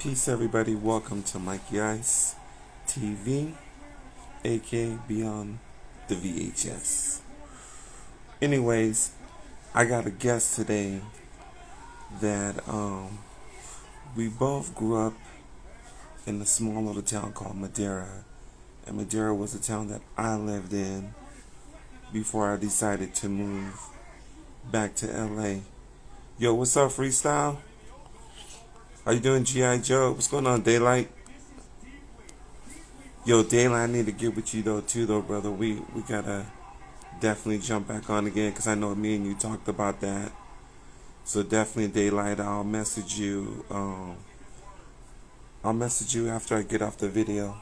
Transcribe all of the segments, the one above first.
Peace, everybody. Welcome to Mikey Ice TV, aka Beyond the VHS. Anyways, I got a guest today that we both grew up in a small little town called Madera, and Madera was a town that I lived in before I decided to move back to LA. Yo, what's up, Freestyle? How you doing, G.I. Joe? What's going on, Daylight? Yo, Daylight, I need to get with you though, brother. We gotta definitely jump back on again because I know me and you talked about that. So definitely, Daylight, I'll message you. I'll message you after I get off the video.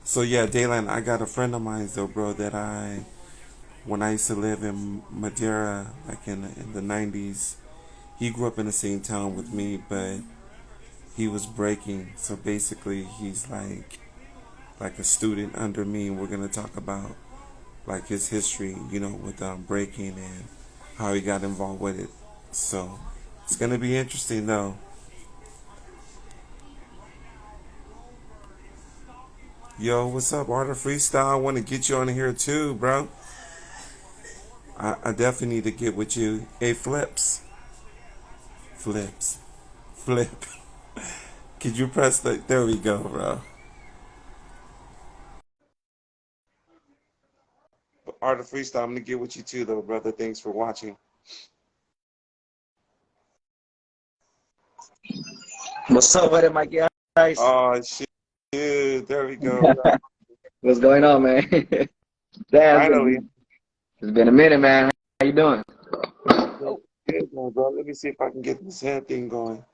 So yeah, Daylight, I got a friend of mine though, bro, that when I used to live in Madera, like in the 90s, he grew up in the same town with me, but he was breaking. So basically, he's like a student under me, and we're gonna talk about like his history, with breaking and how he got involved with it. So it's gonna be interesting though. Yo, what's up, Art of Freestyle? I want to get you on here too, bro. I definitely need to get with you. Hey, flip. Could you press the? There we go, bro. Art of Freestyle, I'm gonna get with you too, though, brother. Thanks for watching. What's up with it, Mikey Ice? Oh shit, there we go. What's going on, man? Damn, Finally. it's been a minute, man. How you doing? Good, bro. Let me see if I can get this head thing going.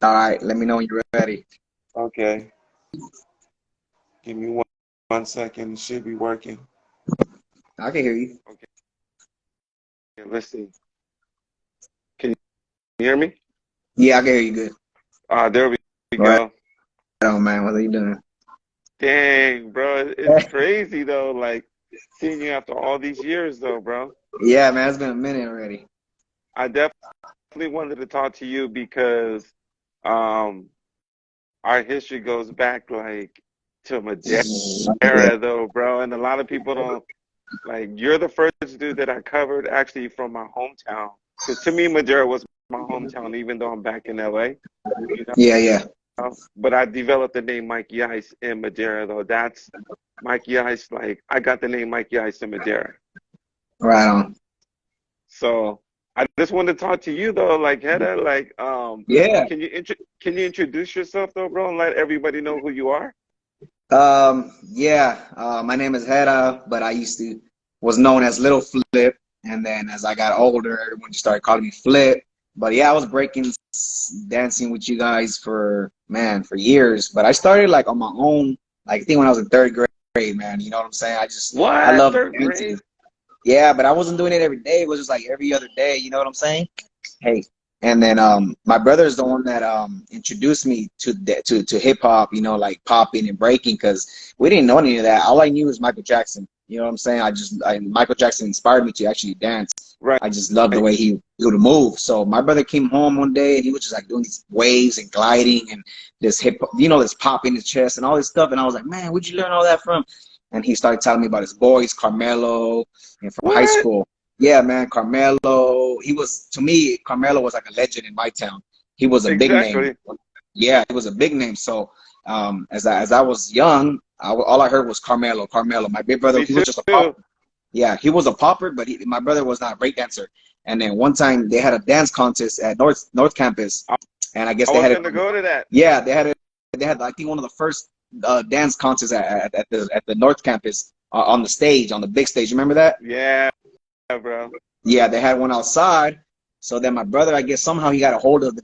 All right, let me know when you're ready. Okay. Give me one second. It should be working. I can hear you. Okay. Let's see. Can you hear me? Yeah, I can hear you good. There we All right. go. Oh, man, what are you doing? Dang, bro. It's crazy, though. Like, seeing you after all these years, though, bro. Yeah, man, it's been a minute already. I definitely wanted to talk to you because our history goes back, like, to Yeah, Madera, though, bro. And a lot of people don't, like, you're the first dude that I covered actually from my hometown. Because to me, Madera was my hometown, even though I'm back in LA, you yeah. know. But I developed the name Mikey Ice in Madera, though. That's Mikey Ice. Like, I got the name Mikey Ice in Madera. Right on. So I just wanted to talk to you, though, like, Hedda, like, Yeah. can you introduce yourself, though, bro, and let everybody know who you are? Yeah. My name is Hera, but was known as Little Flip, and then as I got older, everyone just started calling me Flip. But yeah, I was dancing with you guys for years. But I started like on my own, like I think when I was in third grade, man. You know what I'm saying? I What? love Third dancing. grade? Yeah, but I wasn't doing it every day. It was just like every other day. You know what I'm saying? Hey, and then my brother is the one that introduced me to hip hop. You know, like popping and breaking, because we didn't know any of that. All I knew was Michael Jackson. You know what I'm saying? Michael Jackson inspired me to actually dance. Right. I just loved the way he do the move. So my brother came home one day and he was just like doing these waves and gliding and this this pop in his chest and all this stuff. And I was like, man, where'd you learn all that from? And he started telling me about his boys, Carmelo, and from high What? school. Yeah, man, Carmelo. To me, Carmelo was like a legend in my town. He was a big name. Exactly. Yeah, he was a big name. So as I was young, all I heard was Carmelo, Carmelo. My big brother, Me he was too. just a popper. Yeah, he was a popper, but my brother was not a break dancer. And then one time they had a dance contest at North Campus, and I guess I they was had it. gonna go to that. Yeah, they had I think one of the first dance contests at the North Campus on the stage, on the big stage. You remember that? Yeah, bro. Yeah, they had one outside. So then my brother, I guess somehow he got a hold of the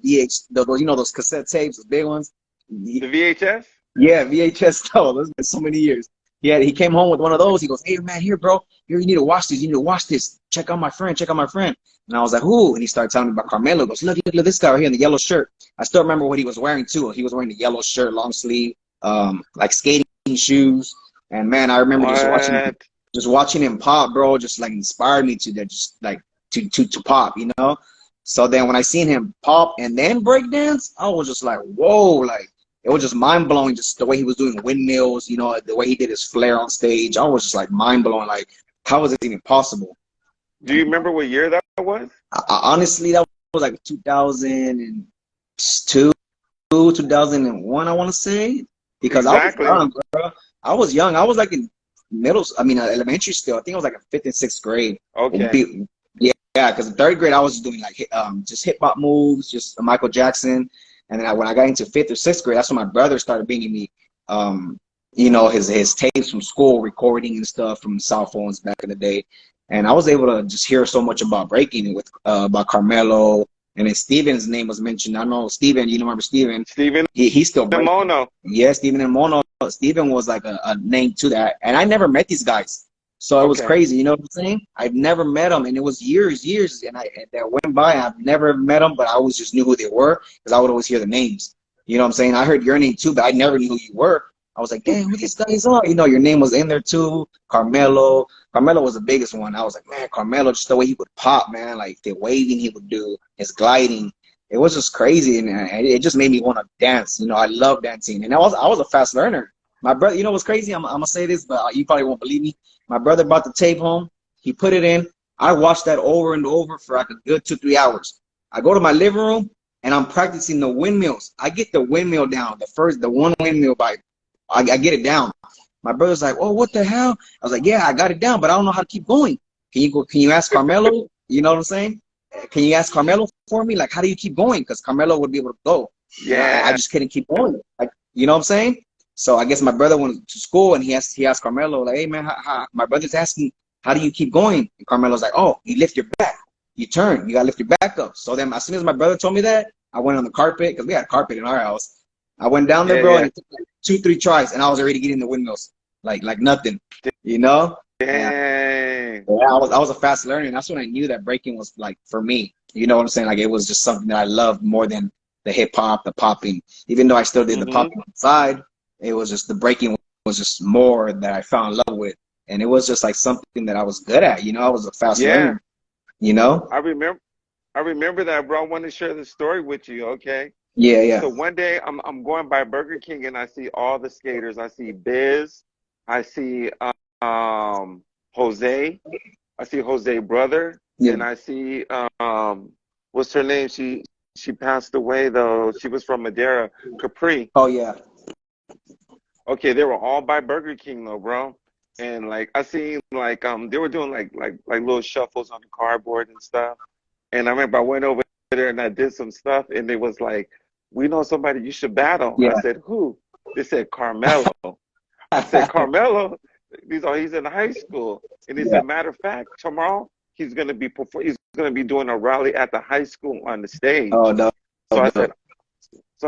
those those cassette tapes, the big ones. The VHS? Yeah, VHS. No, it's been so many years. Yeah, he came home with one of those. He goes, "Hey man, here, bro. Here, you need to watch this. You need to watch this. Check out my friend. Check out my friend." And I was like, "Who?" And he started telling me about Carmelo. He goes, look, this guy right here in the yellow shirt. I still remember what he was wearing too. He was wearing the yellow shirt, long sleeve, like skating shoes. And man, I remember What? just watching him pop, bro. Just like inspired me to that, just like to pop, you know. So then when I seen him pop and then break dance, I was just like, whoa, like it was just mind blowing, just the way he was doing windmills, you know, the way he did his flair on stage. I was just like mind blowing, like how was it even possible? Do you remember what year that was? Honestly, that was like 2002, 2001, I want to say, because I was Exactly. young, bro. I was young. I was like in elementary still. I think I was like in fifth and sixth grade. Okay. Yeah, because in third grade I was doing like just hip hop moves, just Michael Jackson, and then when I got into fifth or sixth grade, that's when my brother started bringing me, you know, his tapes from school, recording and stuff from cell phones back in the day, and I was able to just hear so much about breaking with about Carmelo, and then Steven's name was mentioned. I know Steven, you remember Steven? Steven He's still and breaking. Mono. Yeah, Steven and Mono. Steven was like a name to that, and I never met these guys. So it was Okay. crazy, you know what I'm saying? I've never met them, and it was years, and that went by. I've never met them, but I always just knew who they were because I would always hear the names. You know what I'm saying? I heard your name too, but I never knew who you were. I was like, damn, who these guys are? You know, your name was in there too. Carmelo. Carmelo was the biggest one. I was like, man, Carmelo, just the way he would pop, man, like the waving he would do, his gliding. It was just crazy, and it just made me want to dance. You know, I love dancing, and I was a fast learner. My brother, you know what's crazy? I'm gonna say this, but you probably won't believe me. My brother brought the tape home. He put it in. I watched that over and over for like a good 2-3 hours. I go to my living room and I'm practicing the windmills. I get the windmill down, the one windmill by, I get it down. My brother's like, oh, what the hell? I was like, yeah, I got it down, but I don't know how to keep going. Can you ask Carmelo? You know what I'm saying? Can you ask Carmelo for me? Like, how do you keep going? Because Carmelo would be able to go. Yeah. I just couldn't keep going. Like, you know what I'm saying? So I guess my brother went to school and he asked Carmelo, like, hey man, my brother's asking, how do you keep going? And Carmelo's like, oh, you lift your back, you turn, you gotta lift your back up. So then as soon as my brother told me that, I went on the carpet because we had carpet in our house. I went down there, bro, and it took like 2-3 tries, and I was already getting the windmills, like nothing, you know. Dang. Yeah, I was a fast learner, and that's when I knew that breaking was like for me. You know what I'm saying? Like it was just something that I loved more than the hip hop, the popping. Even though I still did the popping on the side, it was just the breaking was just more that I fell in love with, and it was just like something that I was good at. You know, I was a fast learner. You know. I remember that, bro. I want to share the story with you. Okay. Yeah, yeah. So one day I'm going by Burger King and I see all the skaters. I see Biz, I see Jose, I see Jose brother, Yeah. and I see what's her name? She passed away though. She was from Madera, Capri. Oh yeah. Okay, they were all by Burger King though, bro. And like I seen like they were doing like little shuffles on the cardboard and stuff. And I remember I went over there and I did some stuff and it was like, we know somebody you should battle. Yeah. I said, who? They said Carmelo. I said, Carmelo? He's in high school. And he said, matter of fact, tomorrow he's gonna be doing a rally at the high school on the stage. Oh no. So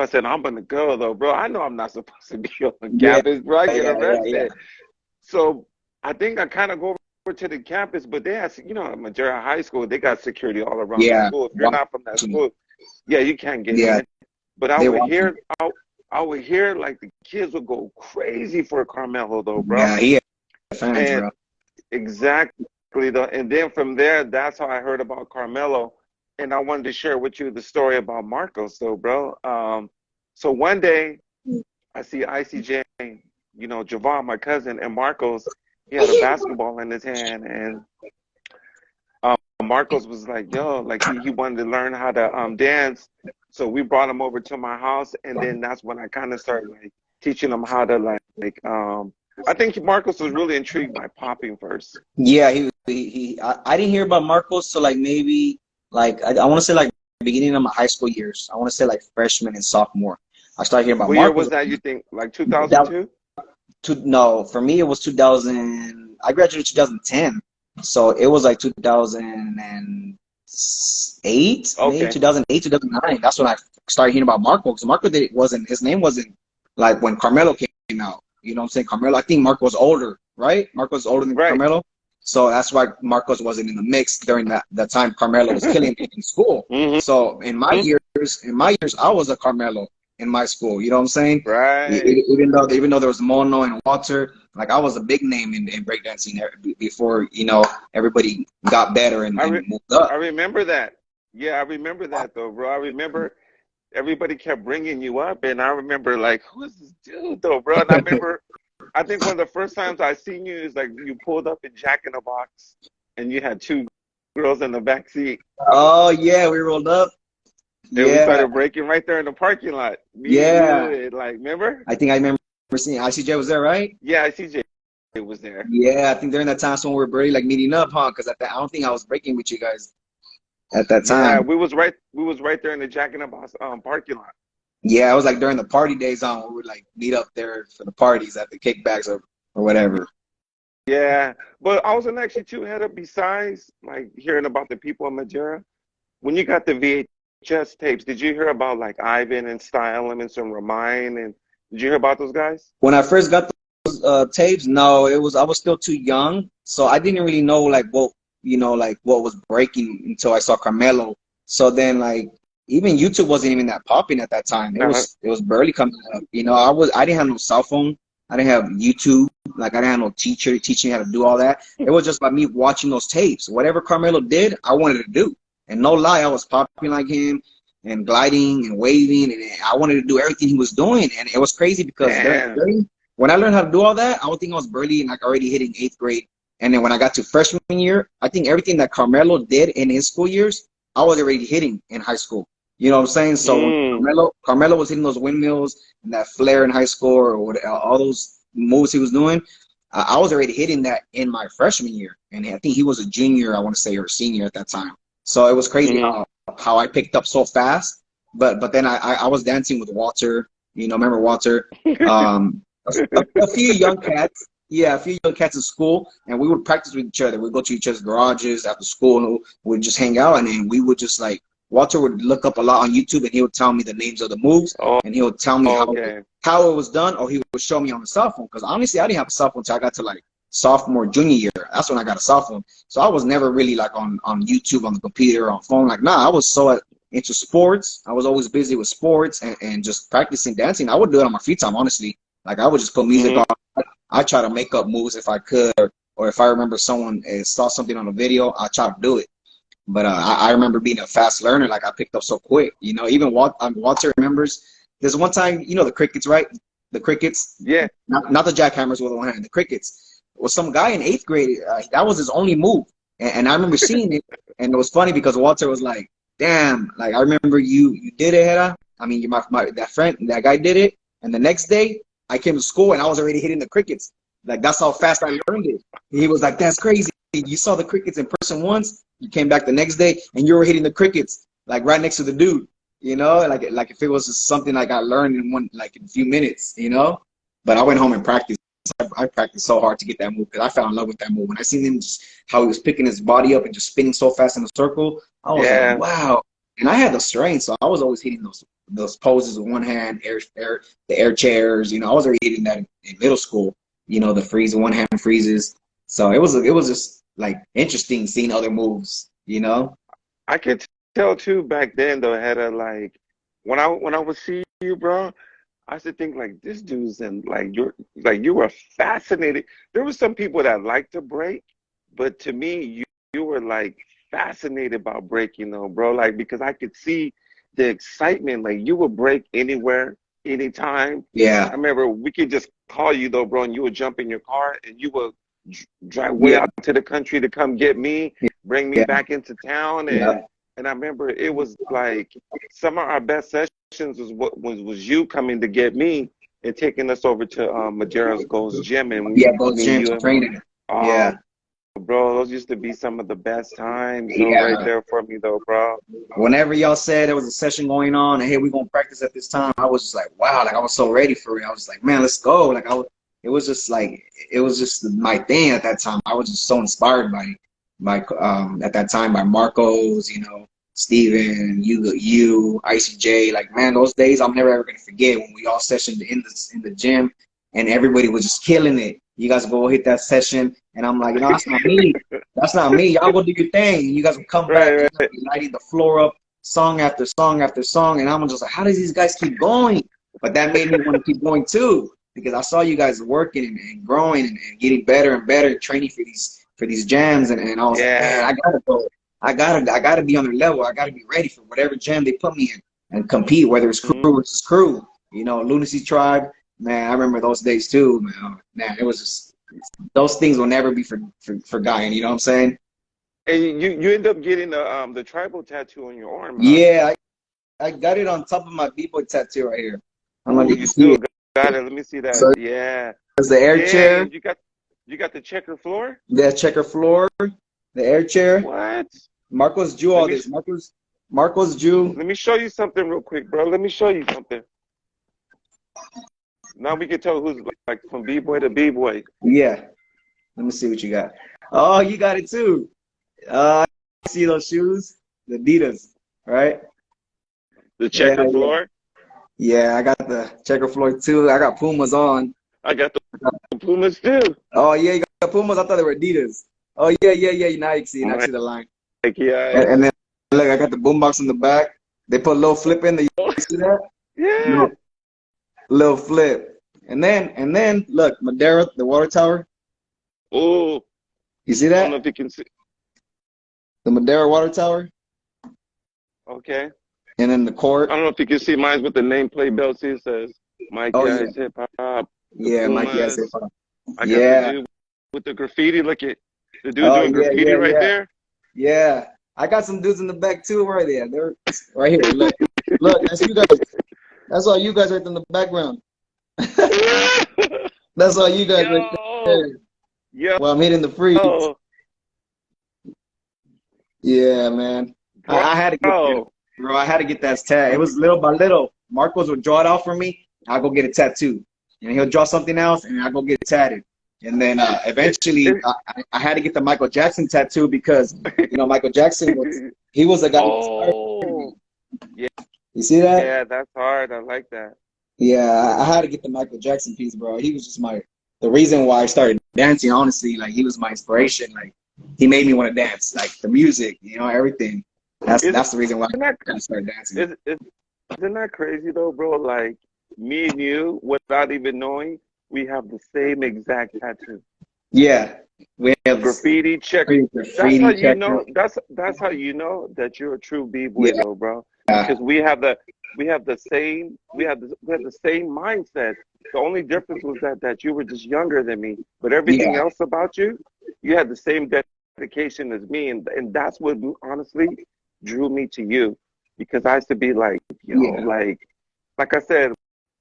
I said, I'm gonna go though, bro. I know I'm not supposed to be on campus, bro. I get arrested. Yeah. So I think I kind of go over to the campus, but they have, you know, Madera High School, they got security all around the school. If you're not from that school, you can't get in. But I would hear like the kids would go crazy for Carmelo though, bro. Yeah, he had fans, bro. Exactly though. And then from there, that's how I heard about Carmelo. And I wanted to share with you the story about Marcos though, bro. So one day I see ICJ, you know, Javon, my cousin, and Marcos, he had a basketball in his hand, and Marcos was like, yo, like he wanted to learn how to dance. So we brought him over to my house, and then that's when I kind of started like teaching him how to like I think Marcos was really intrigued by popping first. Yeah, I didn't hear about Marcos so like maybe like I want to say like beginning of my high school years. I want to say like freshman and sophomore. I started hearing about What Marcos. year was that, you think? Like 2002? No, for me it was 2000. I graduated 2010, so it was like 2008, maybe 2008, 2009. That's when I started hearing about Marco. Because Marco his name wasn't like when Carmelo came out. You know what I'm saying? Carmelo. I think Marco was older, right? Marco was older than Carmelo, so that's why Marcos wasn't in the mix during that time. Carmelo was killing it in school. So in my years, I was a Carmelo in my school, you know what I'm saying? Right. Even though there was Mono and Walter, like I was a big name in breakdancing before, you know, everybody got better and moved up. I remember that. Yeah, I remember that though, bro. I remember everybody kept bringing you up, and I remember like, who is this dude though, bro? And I remember, I think one of the first times I seen you is like you pulled up in Jack in the Box, and you had two girls in the back seat, Oh yeah, we rolled up. and we Yeah, started breaking right there in the parking lot. Me, you, yeah. and like, remember? I think I remember seeing ICJ was there, right? Yeah, I see Jay was there. Yeah, I think during that time, when we were barely like meeting up, huh? Because I don't think I was breaking with you guys at that Yeah, time. we was right there in the Jack in the Box parking lot. Yeah, it was like during the party days on we would like meet up there for the parties at the kickbacks or whatever. Yeah, but I wasn't actually too head up. Besides, like hearing about the people in Madera, when you got the VHS tapes, did you hear about like Ivan and Style Elements and Remind? And did you hear about those guys? When I first got those tapes, no, it was I was still too young, so I didn't really know like what like what was breaking until I saw Carmelo. So then like even YouTube wasn't even that popping at that time. Uh-huh. It was barely coming up. I didn't have no cell phone. I didn't have YouTube. Like I didn't have no teacher teaching me how to do all that. It was just by me watching those tapes. Whatever Carmelo did, I wanted to do. And no lie, I was popping like him and gliding and waving, and I wanted to do everything he was doing. And it was crazy because Damn. when I learned how to do all that, I would think I was barely like already hitting eighth grade. And then when I got to freshman year, I think everything that Carmelo did in his school years, I was already hitting in high school. You know what I'm saying? So when Mm. Carmelo was hitting those windmills and that flare in high school or all those moves he was doing, I was already hitting that in my freshman year. And I think he was a junior, I want to say, or a senior at that time. So it was crazy Mm-hmm. how I picked up so fast. But then I was dancing with Walter. Remember Walter? Um, a few young cats. Yeah, a few young cats in school, and we would practice with each other. We'd go to each other's garages after school, and we'd just hang out, and then we would just like Walter would look up a lot on YouTube, and he would tell me the names of the moves, Oh, and he would tell me okay. how it was done, or he would show me on the cell phone. Because honestly, I didn't have a cell phone until I got to like sophomore, junior year. That's when I got a cell phone. So I was never really like on YouTube, on the computer, on phone. Like, nah, I was so into sports. I was always busy with sports and just practicing dancing. I would do it on my free time, honestly. Like I would just put music Mm-hmm. on. I try to make up moves if I could, or if I remember someone saw something on a video, I try to do it. But I remember being a fast learner. Like I picked up so quick. Even Walter remembers. There's one time, the crickets, right? The crickets, Yeah. not the jackhammers with one hand. The crickets was some guy in eighth grade. That was his only move, and I remember seeing it, and it was funny because Walter was like, "Damn, like I remember you did it, Hera. I mean, that guy did it." And the next day, I came to school and I was already hitting the crickets. Like that's how fast I learned it. He was like, "That's crazy. You saw the crickets in person once. You came back the next day and you were hitting the crickets like right next to the dude. Like if it was just something like I learned in a few minutes. But I went home and practiced. I practiced so hard to get that move because I fell in love with that move. When I seen him just how he was picking his body up and just spinning so fast in a circle, I was like, Yeah. wow. And I had the strength, so I was always hitting those poses with one hand, the air chairs. I was already hitting that in middle school. The freeze, one hand freezes. So it was just like interesting seeing other moves. I could tell too back then though, Hedda, like when I would see you, bro, I used to think like this dude's in you were fascinated. There were some people that like to break, but to me, you were like fascinated by breaking though, bro. Like because I could see the excitement. Like you would break anywhere, anytime. I Yeah, remember we could just call you though, bro, and you would jump in your car and you would drive way yeah, out to the country to come get me, bring me yeah, back into town, yeah. and I remember it was like some of our best sessions was you coming to get me and taking us over to Madera's Gold's Gym, and Yeah, both me and gyms you, training. Yeah, oh, bro, those used to be some of the best times, though, right yeah. there for me, though, bro. Whenever y'all said there was a session going on and hey, we're gonna practice at this time, I was just like, wow, like I was so ready for it. I was like, man, let's go. It was just like it was just my thing at that time. I was just so inspired by at that time by Marcos, Steven, ICJ. Like man, those days I'm never ever gonna forget when we all sessioned in the gym and everybody was just killing it. You guys go hit that session and I'm like, no, that's not me. That's not me. Y'all go do your thing. You guys will come back. Right, right. Lighting the floor up, song after song after song, and I'm just like, how does these guys keep going? But that made me want to keep going too, because I saw you guys working and growing and getting better and better, training for these jams, and I was like, man, Yeah. I gotta go. I gotta be on their level. I gotta be ready for whatever jam they put me in and compete, whether it's crew, it's crew. You know, Lunacy Tribe, man, I remember those days too, man. Man, it was just those things will never be forgotten. You know what I'm saying? And you end up getting the tribal tattoo on your arm, huh? Yeah, I got it on top of my B-boy tattoo right here. I don't know if Oh, you you can see still it. got it. Let me see that. So Yeah. it's the air chair, Dang, you got the checker floor? the checker floor, the air chair. What? Marcos drew Let all me this. Marcos drew. let me show you something real quick, bro. Let me show you something. Now we can tell who's like from B-boy to B-boy. Yeah. Let me see what you got. Oh, you got it too. I see those shoes, the Adidas, right? The Yeah, checker yeah. floor. Yeah, I got the checker floor too. I got Pumas on. I got the Pumas too. Oh yeah, you got Pumas. I thought they were Adidas. Oh yeah, yeah, yeah. Now you can see. Now you Like, see the line. yeah. And then look, I got the boombox in the back. They put a little flip in. You see that? Yeah. No, little flip. And then look, Madera, the water tower. Oh, You see I don't know that? if you can see. The Madera water tower. Okay. And then the I court. don't know if you can see mine with the nameplate belt. See, it says Mike Oh yeah, Guys Hip Hop, the yeah, Mikey. I said, Pumas. I got the yeah. dude with the graffiti. Look at the dude Oh doing yeah, graffiti yeah, right yeah, there. yeah. I got some dudes in the back too, right there. They're right here. Look, look. That's you guys. That's all you guys right in the background. That's all you guys right Yo, there. yo, While I'm hitting the freeze. bro. Yeah, man. I had to get there, bro. I had to get that tat. It was little by little. Marcos would draw it out for me. I'll go get a tattoo. And he'll draw something else, and I'll go get it tatted. And then It, eventually, it, I had to get the Michael Jackson tattoo because, Michael Jackson he was the guy who inspired me. oh, yeah, You see that? yeah, that's hard. I like that. Yeah, I had to get the Michael Jackson piece, bro. He was just the reason why I started dancing, honestly. Like, he was my inspiration. Like, he made me want to dance. Like, the music, everything. Isn't That's the reason why that I started dancing. isn't that crazy though, bro? Like me and you, without even knowing, we have the same exact tattoo. Yeah, we have Graffiti check. That's how graffiti you checker. know. That's how you know that you're a true b-boy, Yeah, though, bro. Because we have the same mindset. The only difference was that you were just younger than me, but everything yeah, else about you, you had the same dedication as me, and that's what honestly drew me to you, because I used to be like, yo, yeah, like I said,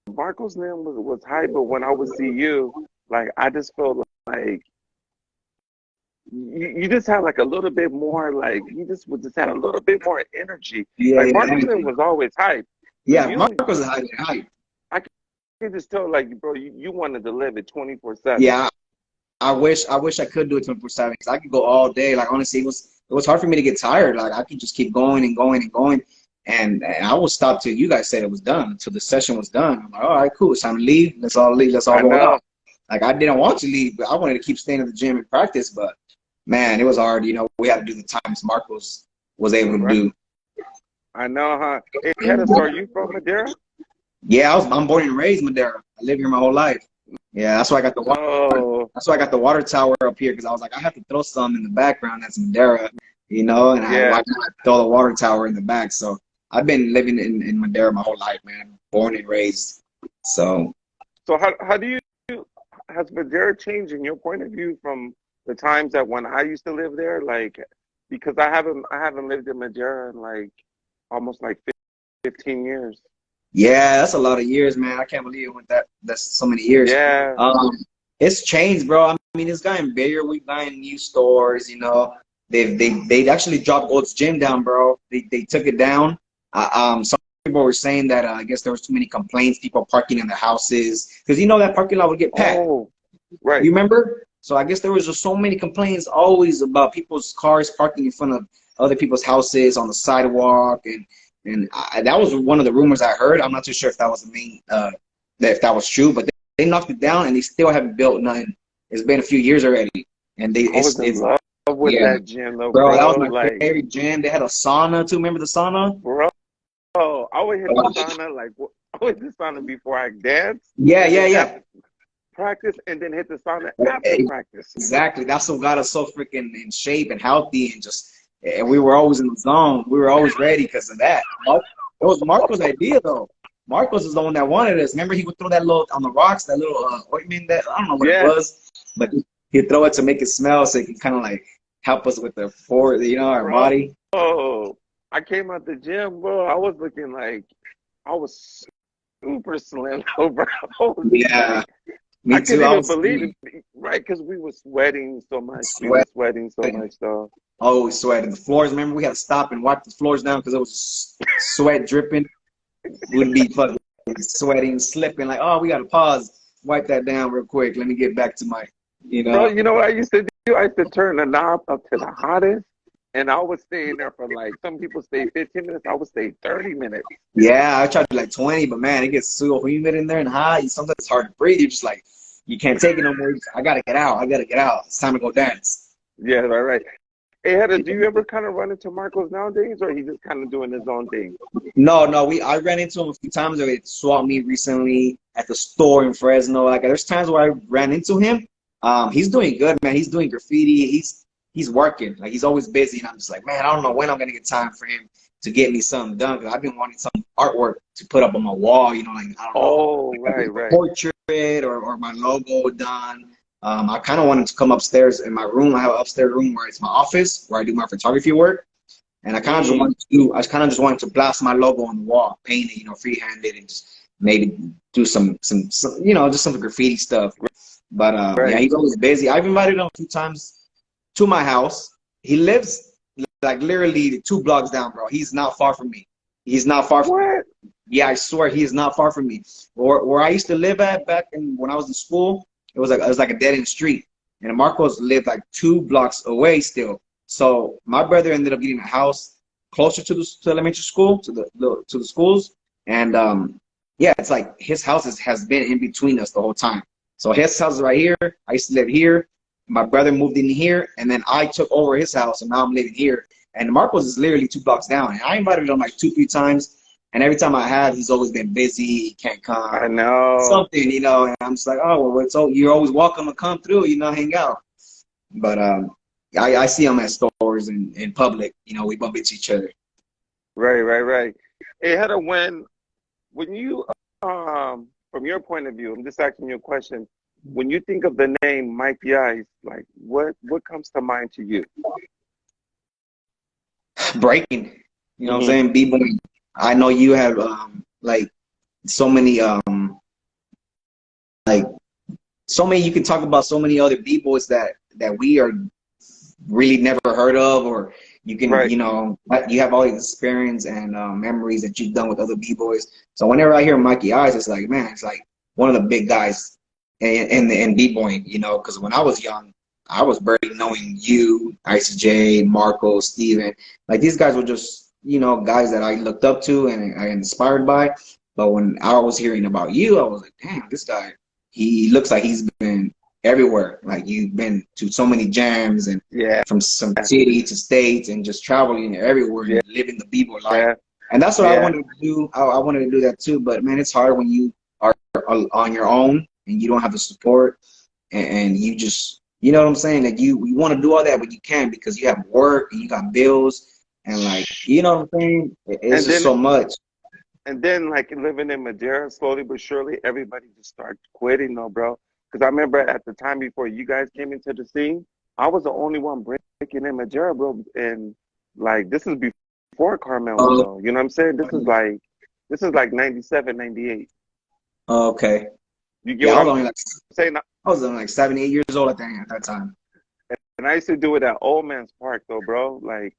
Marco's name was hype, but when I would see you, like I just felt like you just had like a little bit more, like you just had a little bit more energy. yeah, Like yeah. Marco's name was always hype, but Yeah, you, Marcos is hype. I could just tell, like, bro, you wanted to live it 24/7. Yeah, I wish I could do it 24/7 because I could go all day. Like, honestly, it was hard for me to get tired. Like, I could just keep going and going and going, and I would stop till you guys said it was done, until the session was done. I'm like, all right, cool, it's time to leave. Let's all leave. Let's all I go out. know, Like, I didn't want to leave, but I wanted to keep staying at the gym and practice. But man, it was hard. We had to do the times Marcos was able to right? do. I know, huh? Hey, Hedda, so are you from Madera? Yeah, I'm born and raised Madera. I lived here my whole life. Yeah, that's why I got the water. No, That's why I got the water tower up here because I was like, I have to throw some in the background that's Madera, and yeah. why not throw the water tower in the back? So I've been living in Madera my whole life, man. Born and raised. So So how do you has Madera changed in your point of view from the times that when I used to live there? Like, because I haven't lived in Madera in like almost like 15 years. yeah, that's a lot of years, man. I can't believe it went that's so many years. Yeah, Um, it's changed, bro. I mean, it's gotten bigger. We've gotten new stores. They actually dropped Gold's Gym down, bro. They took it down. Some people were saying that I guess there was too many complaints, people parking in their houses, because that parking lot would get packed. oh, right. You remember? So I guess there was just so many complaints always about people's cars parking in front of other people's houses on the sidewalk, and that was one of the rumors I heard. I'm not too sure if that was the main, if that was true, but they knocked it down and they still haven't built nothing. It's been a few years already, and I was in love with yeah, that gym though, bro. That bro. was my Like, favorite gym. They had a sauna too. Remember the sauna? bro, I would hit the sauna like I would hit the sauna before I dance, Yeah, and yeah, then yeah. after practice, and then hit the sauna after practice. Exactly. That's what got us so freaking in shape and healthy, and just and we were always in the zone. We were always ready because of that. It was Marco's idea though. Marcos is the one that wanted us. Remember, he would throw that little on the rocks, that little ointment that I don't know what it was, but he'd throw it to make it smell so it could kind of like help us with our body. Oh, I came out the gym, bro. I was looking like I was super slim, bro. Yeah, me I too. couldn't even believe it, right? Because we were sweating so much. We were sweating so much, though. Oh, we sweating. The floors, remember, we had to stop and wipe the floors down because it was sweat dripping. We'd be fucking sweating, slipping, like, oh, we got to pause, wipe that down real quick. Let me get back to my, Bro, you know what I used to do? I used to turn the knob up to the hottest, and I would stay in there for like, some people stay 15 minutes, I would stay 30 minutes. Yeah, I tried to like 20, but man, it gets so humid in there and hot. Sometimes it's hard to breathe. You're just like, you can't take it no more. I got to get out. I got to get out. It's time to go dance. Yeah, right. Hey, Hedda, do you ever kind of run into Marcos nowadays, or he just kind of doing his own thing? No, I ran into him a few times. They swap me recently at the store in Fresno. Like, there's times where I ran into him. He's doing good, man. He's doing graffiti. He's working. Like, he's always busy, and I'm just like, man, I don't know when I'm gonna get time for him to get me something done. Cause I've been wanting some artwork to put up on my wall. Like, I don't know. Oh, right. Portrait or my logo done. I kind of wanted to come upstairs in my room. I have an upstairs room where it's my office, where I do my photography work. And I kind of just wanted to blast my logo on the wall, paint it, free-handed, and just maybe do some just some graffiti stuff. But yeah, he's always busy. I've invited him a few times to my house. He lives like literally 2 blocks down, bro. He's not far from me. He's not far from me. Yeah, I swear he is not far from me. Where I used to live at back when I was in school, it was like a dead-end street. And Marcos lived like 2 blocks away still. So my brother ended up getting a house closer to the elementary school, to the schools. And yeah, it's like his house has been in between us the whole time. So his house is right here. I used to live here. My brother moved in here, and then I took over his house, and now I'm living here. And Marcos is literally 2 blocks down. And I invited him like 2-3 times. And every time I have, he's always been busy. He can't come. I know. Something, and I'm just like, oh, well, you're always welcome to come through, hang out. But I see him at stores and in public. We bump into each other. Right. Hey, Hedda, when you, from your point of view, I'm just asking you a question. When you think of the name Mike Ice, like what comes to mind to you? Breaking. You know what I'm saying? B-boy. I know you have like so many you can talk about so many other b-boys that we are really never heard of, or you can you have all these experience and memories that you've done with other b-boys. So whenever I hear Mikey Eyes, it's like, man, it's like one of the big guys in b-boying, because when I was young, I was barely knowing you, Ice J, Marco, Steven. Like, these guys were just guys that I looked up to and I inspired by. But when I was hearing about you, I was like, damn, this guy, he looks like he's been everywhere. Like, you've been to so many jams and from some city to states and just traveling everywhere and living the b-boy life. And that's what I wanted to do. I wanted to do that too. But man, it's hard when you are on your own and you don't have the support and you just, you know what I'm saying? That you want to do all that, but you can't because you have work and you got bills. And like, you know what I'm saying? It's just so much. And then like living in Madera, slowly but surely, everybody just started quitting though, bro. Because I remember at the time before you guys came into the scene, I was the only one breaking in Madera, bro. And like, this is before Carmelo, though. You know what I'm saying? This is like 97, 98. Okay. You get what I'm saying? I was only like 7, 8 years old at that time. And I used to do it at Old Man's Park though, bro. Like,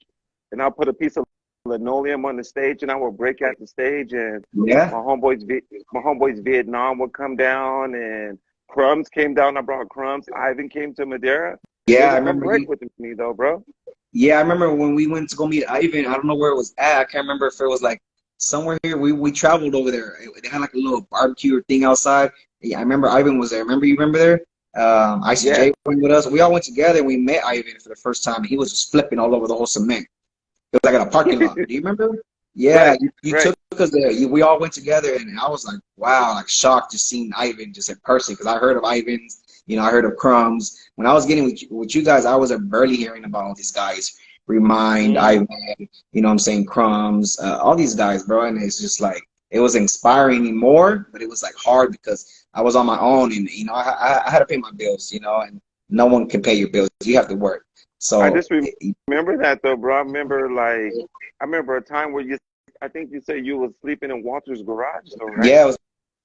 and I'll put a piece of linoleum on the stage, and I would break out the stage, and my homeboys Vietnam would come down, and Crumbs came down. I brought Crumbs. Ivan came to Madera. Yeah, I remember. Break with me though, bro. Yeah, I remember when we went to go meet Ivan. I don't know where it was at. I can't remember if it was like somewhere here. We traveled over there. They had like a little barbecue thing outside. Yeah, I remember Ivan was there. You remember there? ICJ went with us. We all went together and we met Ivan for the first time. And he was just flipping all over the whole cement. It was like at a parking lot. Do you remember? Yeah, you took us there. We all went together, and I was like, wow, like shocked just seeing Ivan just in person, because I heard of Ivan's, I heard of Crumbs. When I was getting with you guys, I was barely hearing about all these guys. Remind, Mm. Ivan, you know what I'm saying, Crumbs, all these guys, bro. And it's just like, it was inspiring me more, but it was like hard because I was on my own and, you know, I had to pay my bills, you know, and no one can pay your bills. You have to work. I So, just remember that though, bro. I remember I remember a time where I think you said you was sleeping in Walter's garage though, right? yeah, it was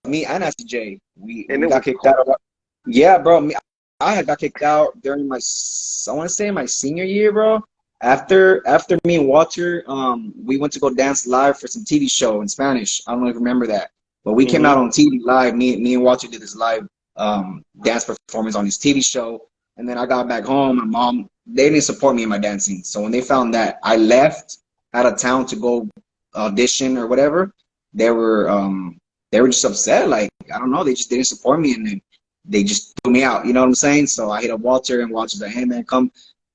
me and SJ. And We it got was kicked cold. out. Yeah, bro. I had got kicked out during I want to say my senior year, bro. After me and Walter, we went to go dance live for some TV show in Spanish. I don't know if you remember that, but we came Hmm. out on TV live. Me and Walter did this live dance performance on this TV show, and then I got back home. My mom, they didn't support me in my dancing, so when they found that I left out of town to go audition or whatever, they were um they were just upset. Like, I don't know, they just didn't support me, and then they just threw me out. You know what I'm saying? So I hit up Walter, and Walter's like, "Hey man, come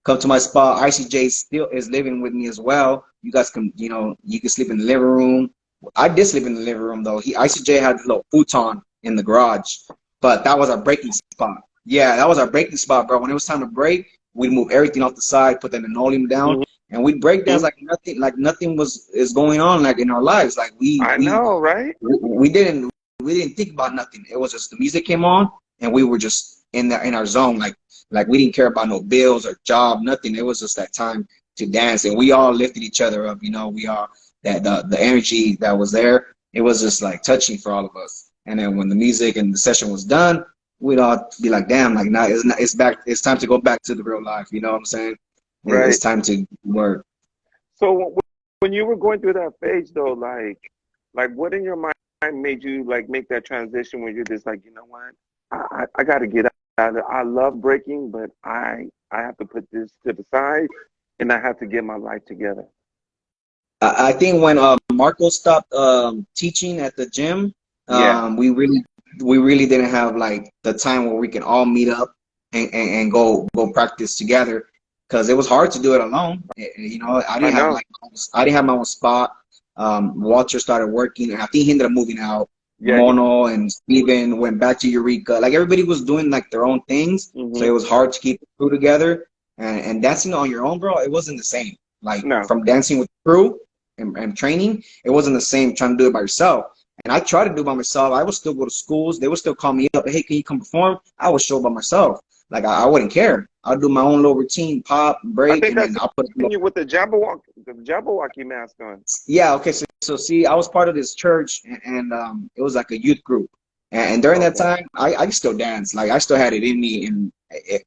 to my spot. ICJ still is living with me as well. You guys can, you know, you can sleep in the living room." I did sleep in the living room though. ICJ had a little futon in the garage, but that was our breaking spot. Yeah, that was our breaking spot, bro. When it was time to break, we'd move everything off the side, put the linoleum down, and we'd break dance like nothing was is going on like in our lives. Like I know, right? we didn't think about nothing. It was just the music came on, and we were just in our zone. Like we didn't care about no bills or job, nothing. It was just that time to dance, and we all lifted each other up. You know, we all that the energy that was there. It was just like touching for all of us. And then when the music and the session was done, we'd all be like, "Damn, like now it's back. It's time to go back to the real life." You know what I'm saying? It's Right. time to work. So when you were going through that phase though, like what in your mind made you like make that transition when you're just like, you know what, I got to get out of it. I love breaking, but I have to put this to the side, and I have to get my life together. I think when Marco stopped teaching at the gym, Yeah, we really didn't have like the time where we can all meet up and go practice together because it was hard to do it alone. You know, I know. I didn't have my own spot. Walter started working, and I think he ended up moving out. Yeah. Mono and Steven went back to Eureka. Like everybody was doing like their own things, so Hmm. it was hard to keep the crew together. And dancing on your own, bro, it wasn't the same. Like No. from dancing with the crew and training, it wasn't the same trying to do it by yourself. And I tried to do it by myself. I would still go to schools. They would still call me up. Hey, can you come perform? I would show up by myself. Like I wouldn't care. I'll do my own little routine, pop, I break, think and I then I'll put. seen you with the Jabberwocky mask on. Yeah, okay. So see, I was part of this church, and it was like a youth group. And during that Okay. time, I still dance. Like I still had it in me, and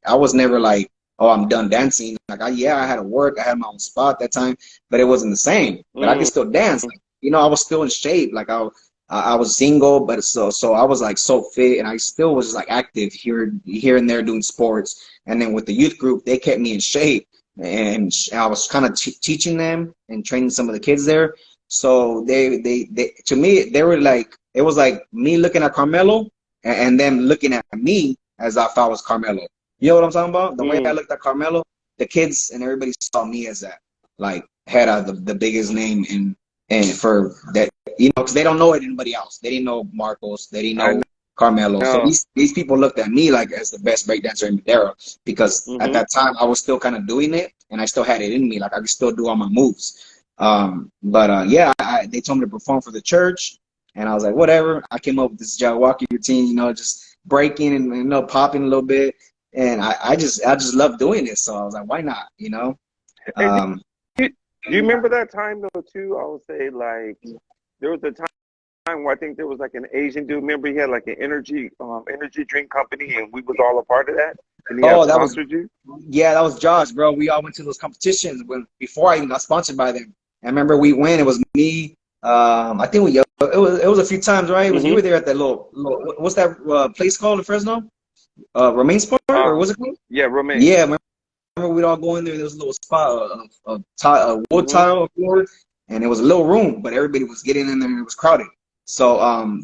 I was never like, oh, I'm done dancing. Like yeah, I had to work. I had my own spot that time, but it wasn't the same. But I could Mm. still dance. Like, you know, I was still in shape. Like I was single, but so I was like so fit, and I still was like active here and there doing sports. And then with the youth group, they kept me in shape, and I was kind of teaching them and training some of the kids there. So they to me they were like it was like me looking at Carmelo and them looking at me as if I was Carmelo. You know what I'm talking about? The way I Mm. looked at Carmelo, the kids and everybody saw me as that, like had the biggest name and for that, you know, because they don't know anybody else. They didn't know Marcos. They didn't I know Carmelo. So know. these people looked at me like as the best breakdancer in Madera because at Hmm. that time I was still kind of doing it and I still had it in me. Like I could still do all my moves. But yeah, they told me to perform for the church, and I was like, whatever. I came up with this Jawaki routine, you know, just breaking and you know popping a little bit, and I just love doing it. So I was like, why not, you know? Hey, Um, do you remember that time though too? I would say like there was a time where I think there was like an Asian dude. Remember he had like an energy drink company, and we was all a part of that, and he had oh, that was sponsored you. yeah, that was Josh, bro. We all went to those competitions when before I even got sponsored by them. I remember we went. It was me. I think it was a few times, right? It was you Hmm. were there at that little what's that place called in Fresno? Romaine Sport or Uh, was it called? yeah, Romaine. Yeah, remember we'd all go in there. There was a little spot of wood Hmm. tile floor, and it was a little room, but everybody was getting in there and it was crowded. So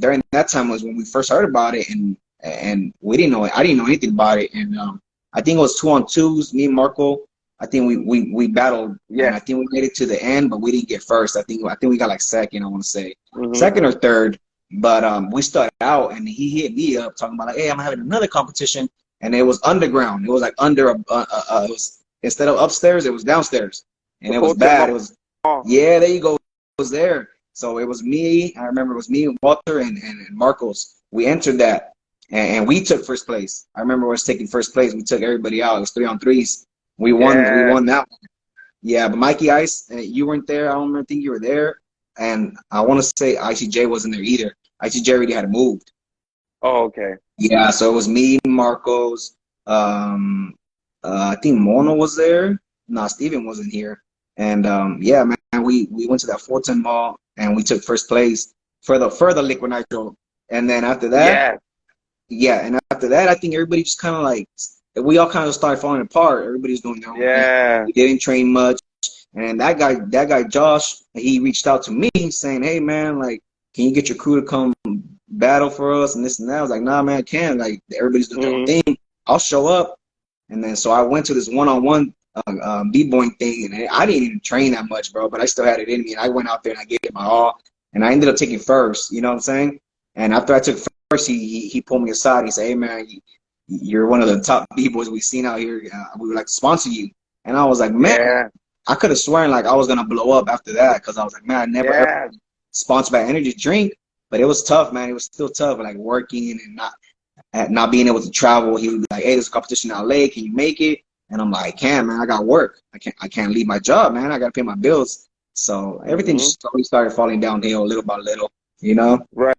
during that time was when we first heard about it, and we didn't know it. I didn't know anything about it, and I think it was 2-on-2s. Me and Marco. I think we battled, and Yeah. I think we made it to the end, but we didn't get first. I think we got like second. I want to say Hmm. second or third, but we started out, and he hit me up talking about like, hey, I'm having another competition, and it was underground. It was like under it was instead of upstairs, it was downstairs. and The it was Fulton bad. It was, Mall. yeah, there you go. It was there. So it was me. I remember it was me and Walter and Marcos. We entered that, and we took first place. I remember us taking first place. We took everybody out. It was 3-on-3s. We won. We Yeah. won that one. Yeah, but Mikey Ice, you weren't there. I don't remember, think you were there. And I want to say ICJ wasn't there either. ICJ already had moved. Oh, okay. Yeah, so it was me, Marcos. Um, I think Mona was there. No, Steven wasn't here. And yeah, man, we went to that Fulton Mall and we took first place for the Liquid Nitro. And then after that, Yeah. yeah, and after that, I think everybody just kind of like we all kind of started falling apart. Everybody's doing their own thing. Yeah. We didn't train much. And that guy Josh, he reached out to me saying, "Hey man, like, can you get your crew to come battle for us and this and that?" I was like, "Nah, man, I can't. Like, everybody's doing their own Hmm. thing. I'll show up." And then so I went to this one-on-one b-boying thing, and I didn't even train that much, bro. But I still had it in me, and I went out there and I gave it my all, and I ended up taking first. You know what I'm saying? And after I took first, he pulled me aside. He said, "Hey man, you're one of the top b-boys we've seen out here. We would like to sponsor you." And I was like, man, Yeah. I could have sworn like I was gonna blow up after that because I was like, man, I never ever Yeah. sponsored by energy drink, but it was tough, man. It was still tough, like working and not being able to travel. He would be like, "Hey, there's a competition in LA. Can you make it?" And I'm like, "I can't, man. I got work. I can't leave my job, man. I gotta pay my bills." So everything Hmm. just slowly started falling downhill little by little, you know. Right.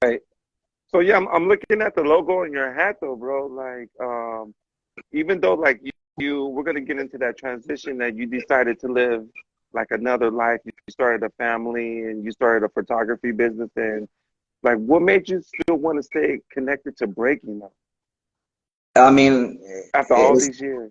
Right. So yeah, I'm looking at the logo in your hat though, bro. Like, even though like we're gonna get into that transition that you decided to live like another life. You started a family and you started a photography business, and like, what made you still want to stay connected to breaking though I mean, after all it's, these years?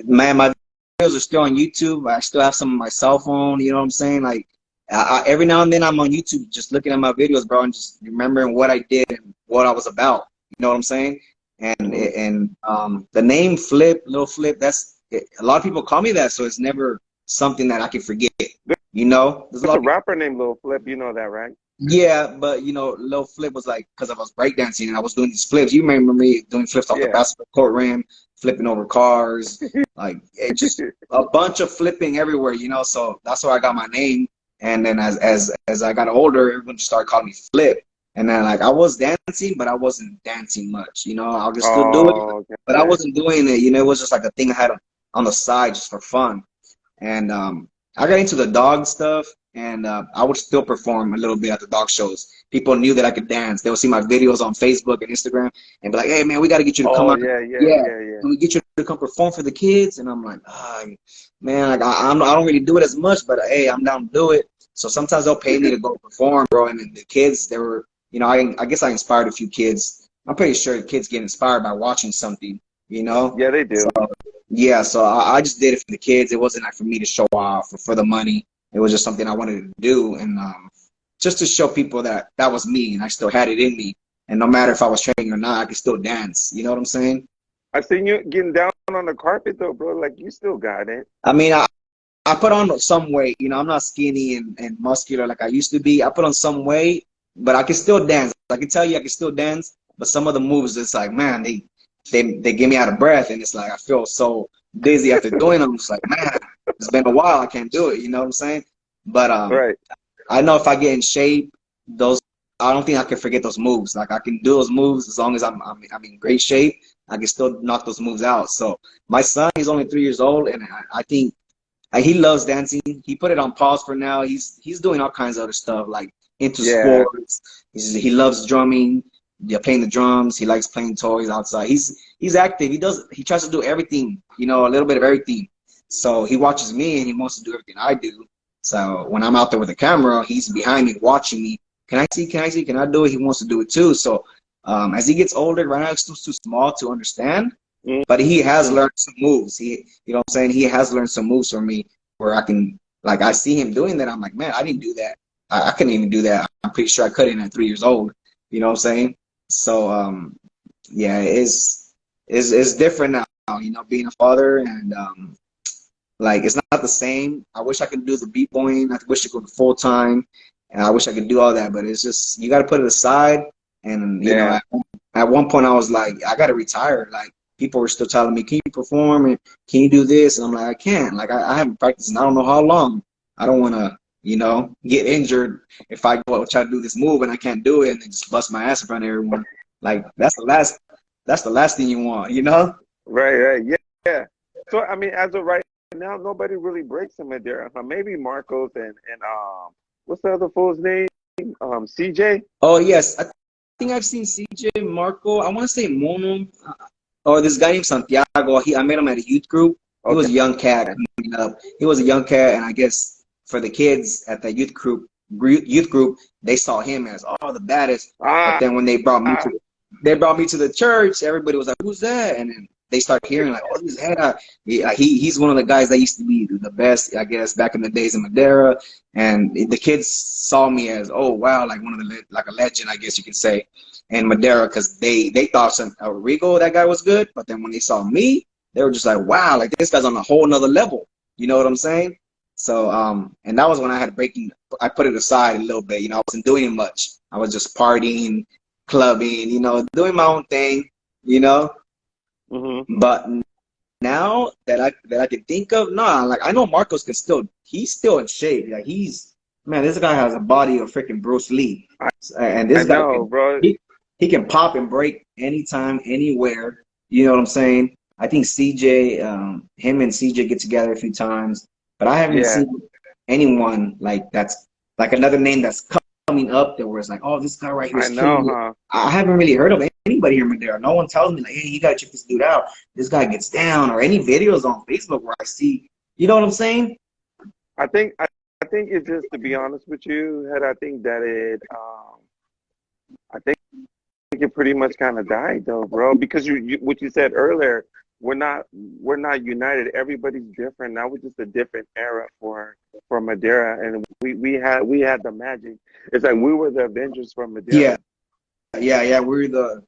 man, my videos are still on YouTube. I still have some on my cell phone. You know what I'm saying? Like, every now and then I'm on YouTube just looking at my videos, bro, and just remembering what I did and what I was about. You know what I'm saying? Hmm. And the name Flip, Little Flip, a lot of people call me that, so it's never something that I can forget. You know, there's a There's lot a of people. rapper named Lil Flip. You know that, right? Yeah, but you know, Lil Flip was like because I was breakdancing and I was doing these flips. You remember me doing flips off the Yeah. basketball court rim, flipping over cars, like it just a bunch of flipping everywhere, you know. So that's where I got my name. And then as I got older, everyone just started calling me Flip. And then like I was dancing, but I wasn't dancing much, you know. I could still do it, Oh, but I okay. wasn't doing it. You know, it was just like a thing I had on the side just for fun. And I got into the dog stuff, and I would still perform a little bit at the dog shows. People knew that I could dance. They would see my videos on Facebook and Instagram and be like, "Hey, man, we got to get you to come Oh, out. yeah, yeah, Yeah, yeah, yeah. can we get you to come perform for the kids?" And I'm like, man, like I don't really do it as much, but hey, I'm down to do it. So sometimes they'll pay me to go perform, bro. And then the kids, they were, you know, I guess I inspired a few kids. I'm pretty sure the kids get inspired by watching something, you know. Yeah, they do. Yeah, so I just did it for the kids. It wasn't like for me to show off or for the money. It was just something I wanted to do, and just to show people that that was me, and I still had it in me. And no matter if I was training or not, I could still dance. You know what I'm saying? I seen you getting down on the carpet though, bro. Like, you still got it. I mean, I put on some weight. You know, I'm not skinny and muscular like I used to be. I put on some weight, but I can still dance. I can tell you I can still dance, but some of the moves, it's like, man, they get me out of breath, and it's like I feel so dizzy after doing them. It's like, man, it's been a while. I can't do it. You know what I'm saying? But Right. I know if I get in shape, those I don't think I can forget those moves. Like I can do those moves as long as I'm in great shape. I can still knock those moves out. So my son, he's only 3 years old, and I think he loves dancing. He put it on pause for now. He's doing all kinds of other stuff like into Yeah. sports. He loves drumming. Yeah, playing the drums. He likes playing toys outside. He's active. He tries to do everything. You know, a little bit of everything. So he watches me and he wants to do everything I do. So when I'm out there with the camera, he's behind me watching me. Can I see? Can I see? Can I do it? He wants to do it too. So as he gets older, right now he's too small to understand, but he has Mm-hmm. learned some moves. You know what I'm saying? He has learned some moves from me where I can, like, I see him doing that. I'm like, man, I didn't do that. I couldn't even do that. I'm pretty sure I couldn't at 3 years old. You know what I'm saying? So, yeah, it's different now, you know, being a father and, like, it's not the same. I wish I could do the beat boying. I wish I could full time and I wish I could do all that, but it's just, you got to put it aside. And, you know, Yeah. at one point I was like, I got to retire. Like, people were still telling me, "Can you perform and can you do this?" And I'm like, "I can't. Like I haven't practiced and I don't know how long. I don't want to, get injured if I go try to do this move and I can't do it and then just bust my ass in front of everyone. Like that's the last thing you want, you know?" Right, right, yeah, yeah. So I mean, as of right now, nobody really breaks in Madera. Maybe Marcos and what's the other fool's name? CJ. Oh yes, I think I've seen CJ, Marco. I want to say Mono, or this guy named Santiago. I met him at a youth group. He Okay. was a young cat coming up. He was a young cat, and I guess for the kids at that youth group, they saw him as the baddest. But Ah, then when ah, they brought me to the church, everybody was like, "Who's that?" And then they started hearing like, "Oh, this Hera." He's one of the guys that used to be the best, I guess, back in the days in Madera. And the kids saw me as, "Oh wow, like one of the like a legend, I guess you could say, in Madera," because they thought Rigo, that guy was good, but then when they saw me, they were just like, "Wow, like this guy's on a whole nother level." You know what I'm saying? So and that was when I had breaking. I put it aside a little bit. I wasn't doing much. I was just partying, clubbing, doing my own thing. You know, mm-hmm. but now that I can think of, nah, like I know Marcos he's still in shape. Like man, this guy has a body of freaking Bruce Lee, I, and I this guy know, bro. he can pop and break anytime, anywhere. You know what I'm saying? I think CJ, him and CJ get together a few times, but I haven't Yeah, seen anyone like that's like another name that's coming up there where it's like, oh, this guy right here I is killing know, it. huh? I haven't really heard of anybody here in Madera. No one tells me like, hey, you gotta check this dude out. This guy gets down, or any videos on Facebook where I see, you know what I'm saying? I think I think it's just to be honest with you, Head. I think that I think it pretty much kind of died though, bro. Because you what you said earlier, we're not united. Everybody's different. Now we're just a different era for Madera, and we had the magic. It's like we were the Avengers from Yeah, Madera. yeah. We're the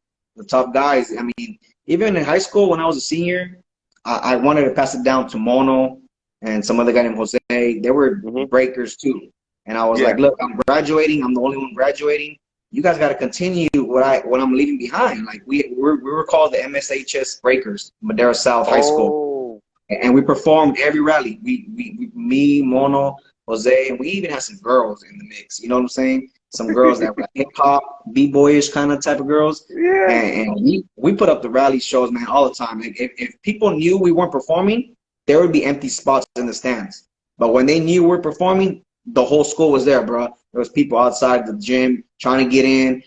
top guys. I mean, even in high school when I was a senior, I wanted to pass it down to Mono and some other guy named Jose. They were Hmm. breakers too. And I was like, Yeah. look, I'm graduating. I'm the only one graduating. You guys got to continue what I'm leaving behind. Like we were called the MSHS Breakers, Madera South High School, Oh, and we performed every rally. Me, Mono, Jose, and we even had some girls in the mix. You know what I'm saying? Some girls that were like hip hop, b-boyish kind of type of girls, yeah. and we put up the rally shows, man, all the time. Like, if people knew we weren't performing, there would be empty spots in the stands. But when they knew we were performing, the whole school was there, bro. There was people outside the gym trying to get in.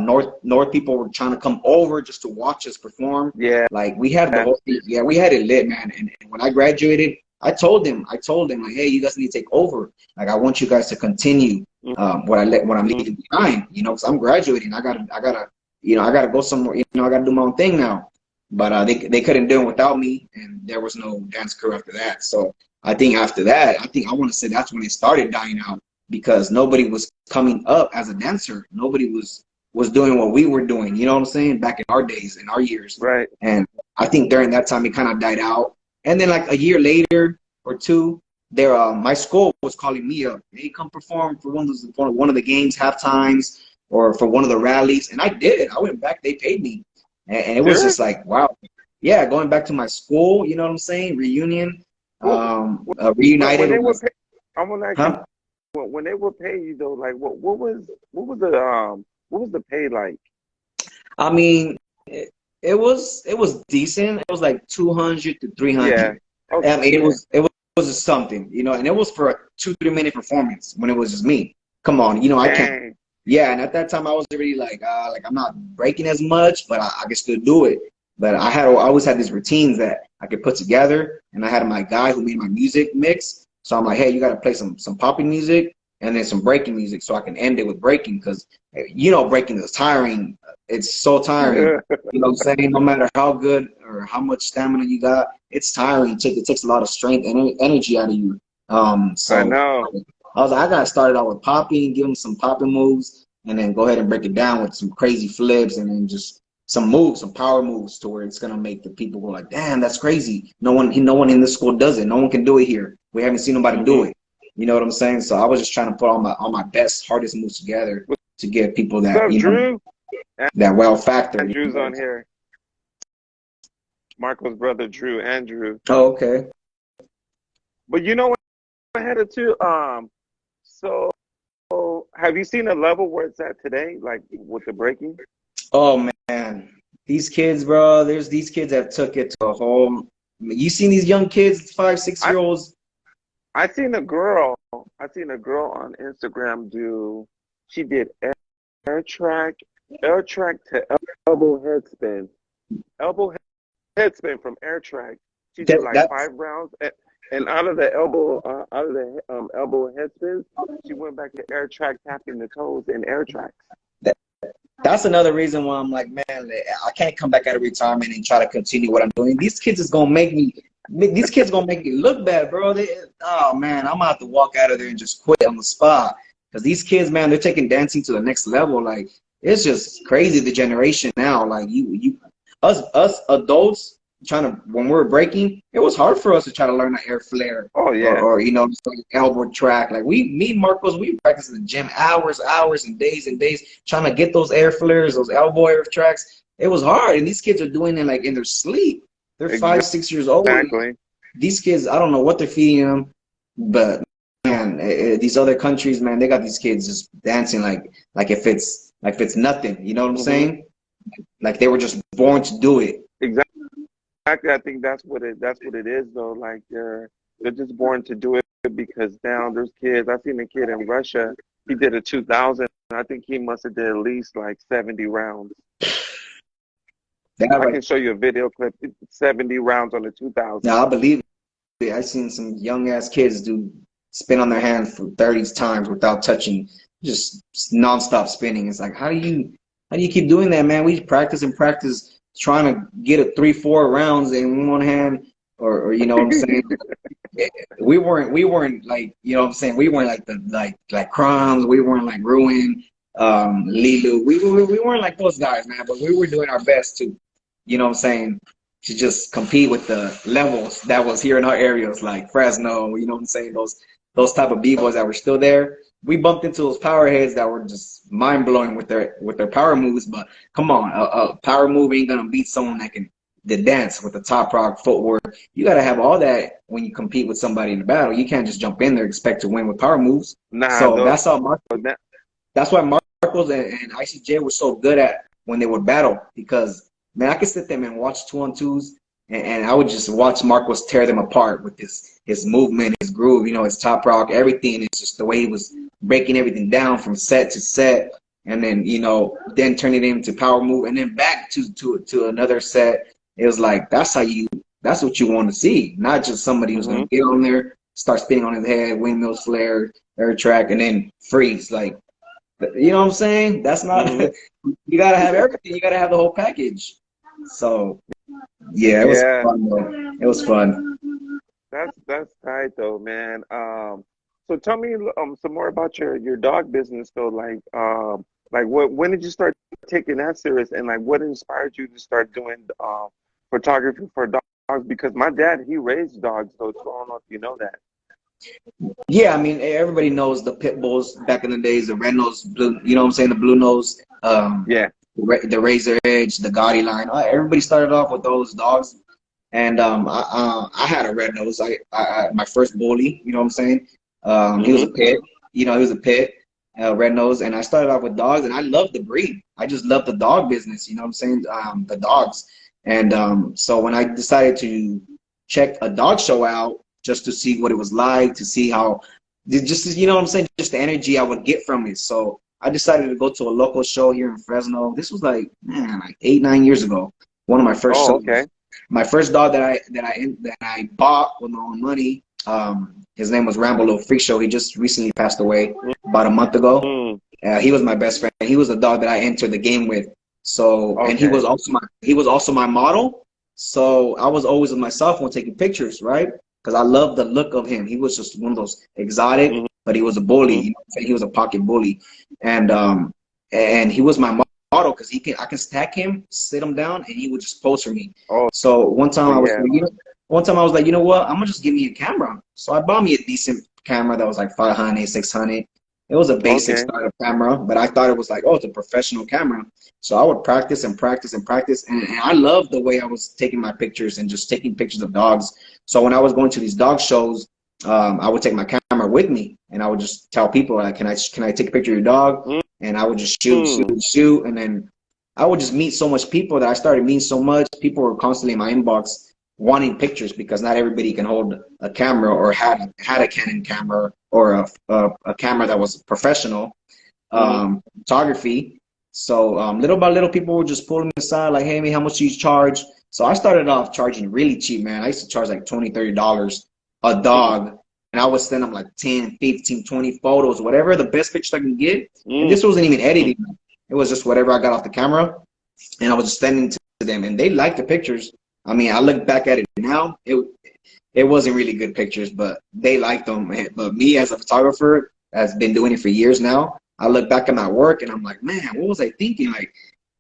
North people were trying to come over just to watch us perform. Yeah. Like we had the whole thing. Yeah, we had it lit, man. And when I graduated, I told them like, hey, you guys need to take over. Like I want you guys to continue what I'm Hmm. leaving behind. Because I'm graduating. I gotta go somewhere. I gotta do my own thing now. But they couldn't do it without me, and there was no dance crew after that. So I think after that, I want to say that's when it started dying out because nobody was coming up as a dancer. Nobody was doing what we were doing. You know what I'm saying? Back in our days, in our years, Right. and I think during that time it kind of died out. And then like a year later or two, my school was calling me up. Hey, come perform for one of the games half times or for one of the rallies, and I did. I went back. They paid me, and it was just Sure. like wow, yeah, going back to my school. You know what I'm saying? Reunion, Well, when reunited they with my were pay, I want to ask you huh? when they were paying you though, like what was the pay like? I mean, it was decent. It was like 200 to Yeah. 300. I mean, Okay. it was just something, and it was for a 2-3 minute performance when it was just me. Come on, I can't. Dang. Yeah, and at that time I was already like I'm not breaking as much, but I can still do it. But I always had these routines that I could put together, and I had my guy who made my music mix. So I'm like, hey, you got to play some popping music and then some breaking music, so I can end it with breaking because breaking is tiring. It's so tiring. You know what I'm saying? No matter how good or how much stamina you got, it's tiring. It takes a lot of strength and energy out of you. I So know. I was like, I got to start it out with popping, give them some popping moves, and then go ahead and break it down with some crazy flips and then just some moves, some power moves to where it's gonna make the people go like, damn, that's crazy. No one in this school does it. No one can do it here. We haven't seen nobody do Hmm. it. You know what I'm saying? So I was just trying to put all my best, hardest moves together to give people What's that, up, Drew? that wow factor. Andrew's on here. Marco's brother Drew, Andrew. Oh, okay. But you know what I had it too? So have you seen a level where it's at today, like with the breaking? Oh man, these kids, bro. There's these kids that took it to a whole. You seen these young kids, 5, 6 year I olds? I seen a girl. I seen a girl on Instagram do. She did air track, air track to elbow head spin, elbow head spin from air track. She did That like that's 5 rounds, and out of the elbow, out of the elbow head spins, she went back to air track, tapping the toes in air tracks. that, that's another reason why I'm like, man, I can't come back out of retirement and try to continue what I'm doing. These kids is gonna make me. These kids gonna make me look bad, bro. Oh man, I'm gonna have to walk out of there and just quit on the spot. Because these kids, man, they're taking dancing to the next level. Like it's just crazy the generation now. Like us adults trying to when we're breaking, it was hard for us to try to learn an air flare Oh yeah, or elbow track. Like me and Marcos, we practice in the gym hours and days trying to get those air flares, those elbow air tracks. It was hard, and these kids are doing it like in their sleep. They're 5, 6 years old. exactly. These kids, I don't know what they're feeding them, but man, these other countries, man, they got these kids just dancing like if it's nothing. You know what I'm Hmm. saying? Like they were just born to do it. Exactly. I think that's what it is though. Like they're just born to do it because now there's kids. I seen a kid in Russia. He did a 2000. I think he must have did at least like 70 rounds. They have I like, can show you a video clip. 70 rounds on the 2000. now I believe it. I seen some young ass kids do spin on their hand for 30 times without touching, just nonstop spinning. It's like how do you keep doing that, man? We practice and practice trying to get a 3, 4 rounds in one hand, or you know what I'm saying? We weren't like, you know what I'm saying? We weren't like the like Crumbs. We weren't like Ruin, Lilu. We weren't like those guys, man. But we were doing our best to, you know what I'm saying, to just compete with the levels that was here in our areas, like Fresno. You know what I'm saying? Those type of b-boys that were still there. We bumped into those power heads that were just mind blowing with their power moves. But come on, a power move ain't gonna beat someone that can the dance with the top rock footwork. You gotta have all that when you compete with somebody in the battle. You can't just jump in there and expect to win with power moves. Nah, So though. That, that's why Marcos and ICJ were so good at when they would battle, because man, I could sit there and watch 2-on-2s, and I would just watch Marcos tear them apart with his movement, his groove, you know, his top rock, everything. It's just the way he was breaking everything down from set to set, and then then turning it into power move, and then back to another set. It was like that's what you want to see, not just somebody who's gonna get on there, start spinning on his head, windmills, flare, air track, and then freeze. Like, you know what I'm saying? That's not. You gotta have everything. You gotta have the whole package. So yeah, it was yeah, fun, though. It was fun. that's tight though, man. So tell me some more about your dog business though. Like what when did you start taking that serious, and like what inspired you to start doing photography for dogs? Because my dad, he raised dogs though, so I don't know if you know that. Yeah, I mean, everybody knows the pit bulls back in the days, the red nose, blue. You know what I'm saying? The blue nose, Yeah. the razor edge, the gaudy line. Everybody started off with those dogs, and I had a red nose. My first bully. You know what I'm saying? He was a pit. He was a pit, red nose, and I started off with dogs, and I loved the breed. I just loved the dog business. You know what I'm saying? The dogs, and so when I decided to check a dog show out just to see what it was like, to see how, just you know what I'm saying, just the energy I would get from it. So I decided to go to a local show here in Fresno. This was like 8, 9 years ago. One of my first Oh, shows. okay. My first dog that I bought with my own money. His name was Rambo Little Freak Show. He just recently passed away about a month ago. Mm, He was my best friend. He was a dog that I entered the game with. So, and he okay. was also my model. So I was always with my cell phone taking pictures, right? Because I loved the look of him. He was just one of those exotic, Hmm. but he was a bully. You know what I'm saying? He was a pocket bully, and he was my model because I can stack him, sit him down, and he would just pose for me. Oh, So one time yeah. I was like, you know what? I'm gonna just give me a camera. So I bought me a decent camera that was like 500, 600. It was a basic Okay. startup camera, but I thought it was like, oh, it's a professional camera. So I would practice and practice and practice. And I loved the way I was taking my pictures and just taking pictures of dogs. So when I was going to these dog shows, I would take my camera with me and I would just tell people, like, can I take a picture of your dog? And I would just shoot, Mm. shoot, shoot. And then I would just meet so much people that I started meeting so much. People were constantly in my inbox wanting pictures because not everybody can hold a camera or had a Canon camera or a camera that was professional Mm. photography. So little by little, people would just pull me aside like, hey, man, how much do you charge? So I started off charging really cheap, man. I used to charge like $20, $30 a dog. And I would send them like 10, 15, 20 photos, whatever the best picture I can get. And Mm. this wasn't even editing. It was just whatever I got off the camera. And I was just sending to them. And they liked the pictures. I mean, I look back at it now, it wasn't really good pictures, but they liked them. But me as a photographer has been doing it for years now. I look back at my work and I'm like, man, what was I thinking? Like,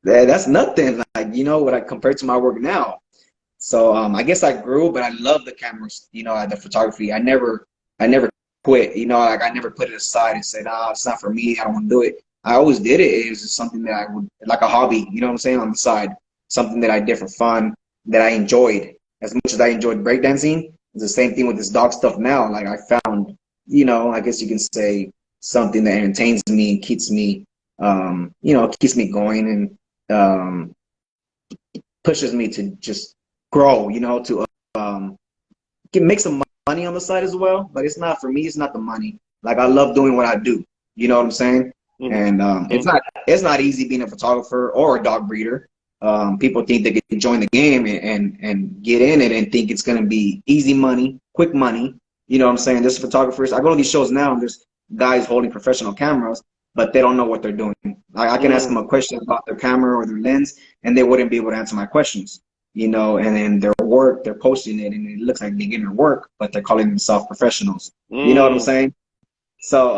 that's nothing. Like, what I compared to my work now. So I guess I grew, but I love the cameras, the photography. I never quit, like I never put it aside and said, it's not for me. I don't want to do it. I always did it. It was just something that I would, like a hobby, you know what I'm saying, on the side, something that I did for fun, that I enjoyed. As much as I enjoyed breakdancing, it's the same thing with this dog stuff now. Like I found, I guess you can say something that entertains me and keeps me, keeps me going and pushes me to just grow, to make some money on the side as well. But it's not for me. It's not the money. Like I love doing what I do. You know what I'm saying? Mm. And it's not easy being a photographer or a dog breeder. People think they can join the game and get in it and think it's going to be easy money, quick money. You know what I'm saying? There's photographers. I go to these shows now and there's guys holding professional cameras, but they don't know what they're doing. I can ask them a question about their camera or their lens, and they wouldn't be able to answer my questions. And then their work, they're posting it, and it looks like beginner work, but they're calling themselves professionals. You know what I'm Mm. saying? So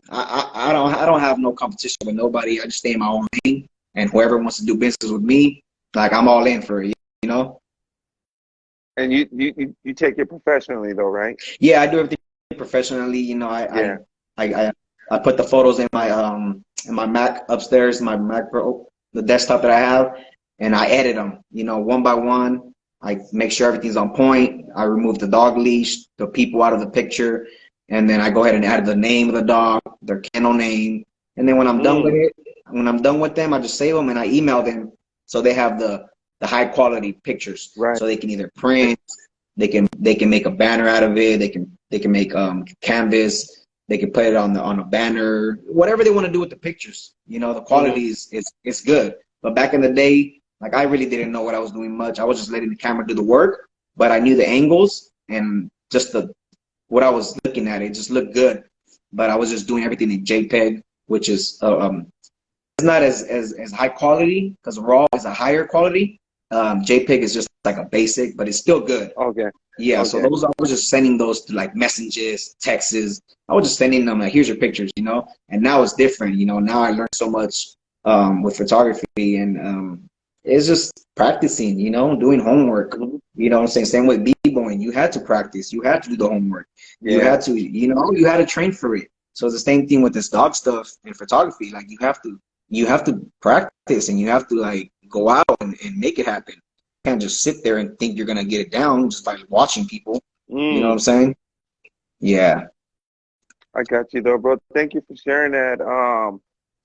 I don't have no competition with nobody. I just stay in my own lane, and whoever wants to do business with me, like I'm all in for it. You know? And you take it professionally though, right? Yeah, I do everything professionally. Yeah. I put the photos in my Mac upstairs, my Mac Pro, the desktop that I have, and I edit them. One by one. I make sure everything's on point. I remove the dog leash, the people out of the picture, and then I go ahead and add the name of the dog, their kennel name, and then when I'm done with Mm. it, when I'm done with them, I just save them and I email them so they have the high quality pictures, Right. so they can either print, they can make a banner out of it, they can make canvas, they can put it on a banner, whatever they want to do with the pictures. The Mm-hmm. quality is good. But back in the day, like I really didn't know what I was doing much. I was just letting the camera do the work, but I knew the angles and just what I was looking at. It just looked good, but I was just doing everything in JPEG, which is it's not as high quality because RAW is a higher quality. JPEG is just like a basic, but it's still good. Okay. Yeah, so Okay. those I was just sending those to like messages, texts. I was just sending them like, here's your pictures, And now it's different, Now I learned so much with photography and it's just practicing, doing homework. Mhm. You know what I'm saying? Same with b-boying. You had to practice. You had to do the homework. You Yeah. had to, you had to train for it. So it's the same thing with this dog stuff and photography. Like you have to practice and you have to like go out and make it happen. You can't just sit there and think you're gonna get it down just by watching people. You know what I'm Mm. saying? Yeah. I got you though, bro. Thank you for sharing that.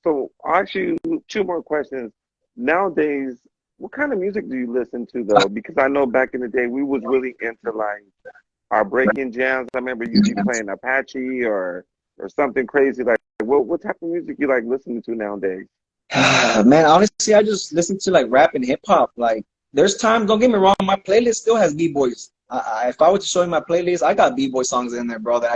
So I'll ask you two more questions. Nowadays, what kind of music do you listen to though? Because I know back in the day we was really into like our breaking jams. I remember you'd be playing Apache or something crazy like what type of music you like listening to nowadays? Man, honestly, I just listen to like rap and hip hop. Like, there's times, don't get me wrong, my playlist still has b-boys. If I were to show you my playlist, I got b-boy songs in there, bro, that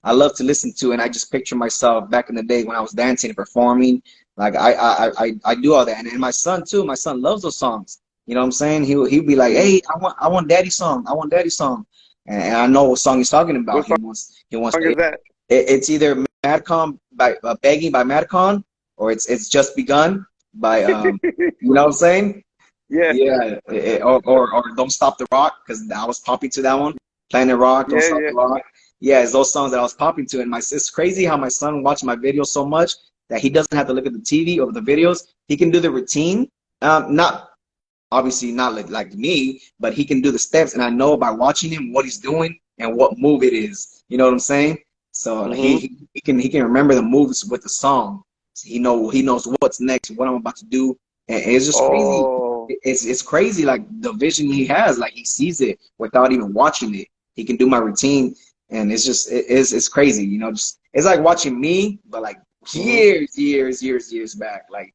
I love to listen to, and I just picture myself back in the day when I was dancing and performing. Like, I do all that, and my son too. My son loves those songs. You know what I'm saying? He'll be like, Mm. hey, I want daddy's song. I want daddy's song, and I know what song he's talking about. What He wants song is that? it's either Madcon by Begging by Madcon, or it's Just Begun by you know what I'm saying? Yeah. Yeah, or Don't Stop the Rock, because I was popping to that one. Planet Rock, Don't Yeah, Stop yeah. the Rock. yeah, it's those songs that I was popping to. And it's crazy how my son watched my videos so much that he doesn't have to look at the TV or the videos. He can do the routine. Not obviously not like me, but he can do the steps, and I know by watching him what he's doing and what move it is. You know what I'm saying? So Mm-hmm. he can remember the moves with the song. So he knows what's next, what I'm about to do, and it's just crazy. Oh. It's crazy like the vision he has, like he sees it without even watching it. He can do my routine, and it's crazy. You know, just it's like watching me, but like Mm-hmm. years back. Like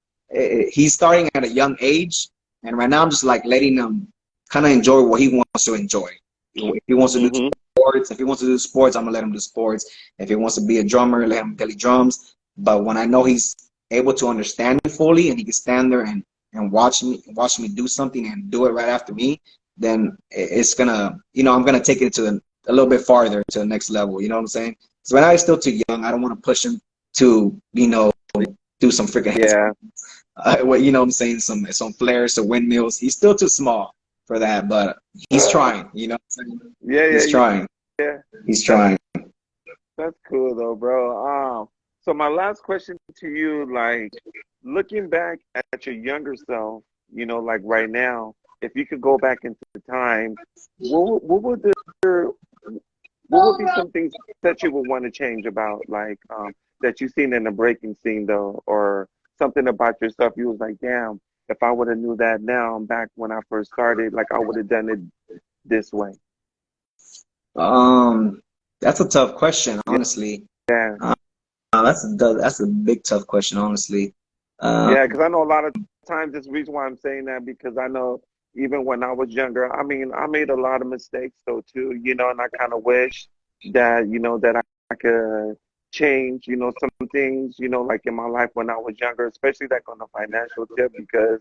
he's starting at a young age, and right now I'm just like letting him kind of enjoy what he wants to enjoy. If he wants to do Mm-hmm. sports, if he wants to do sports, I'm gonna let him do sports. If he wants to be a drummer, let him play drums. But when I know he's able to understand it fully and he can stand there and watch me do something and do it right after me, then it's gonna, you know, I'm gonna take it to a little bit farther to the next level. You know what I'm saying? So right now he's still too young. I don't want to push him to, you know, do some freaking Yeah. what, you know what I'm saying, some flares, some windmills. He's still too small for that, but he's trying. You know what I'm saying? Yeah, He's yeah, trying. yeah. He's That's trying. that's cool though, bro. So my last question to you, like looking back at your younger self, you know, like right now, if you could go back into time, what would the what would be some things that you would want to change about, like that you seen in the breaking scene though, or something about yourself you was like, damn, if I would have knew that now back when I first started, like I would have done it this way. Um, that's a tough question, honestly. Yeah, That's a big tough question, honestly. Um, yeah, because I know a lot of times this reason why I'm saying that because I know even when I was younger, I mean, I made a lot of mistakes though too, you know, and I kind of wish that, you know, that I could change, you know, some things, you know, like in my life when I was younger, especially like on the financial tip, because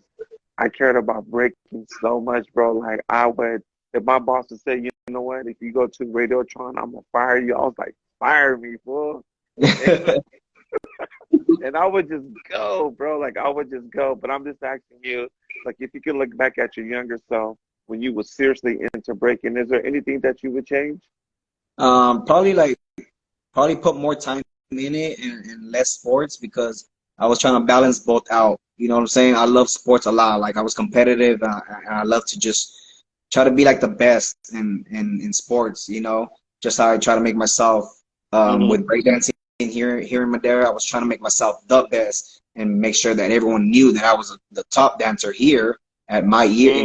I cared about breaking so much, bro. Like I would, if my boss would say, you know what, if you go to Radiotron, I'm gonna fire you. I was like, fire me, fool. And and I would just go, bro. Like I would just go. But I'm just asking you, like, if you could look back at your younger self when you were seriously into breaking, is there anything that you would change? probably probably put more time in it and less sports because I was trying to balance both out. You know what I'm saying? I love sports a lot. Like I was competitive, and I love to just try to be like the best in sports. You know, just how I try to make myself Hmm. with breakdancing here in Madera. I was trying to make myself the best and make sure that everyone knew that I was the top dancer here at my year Mm.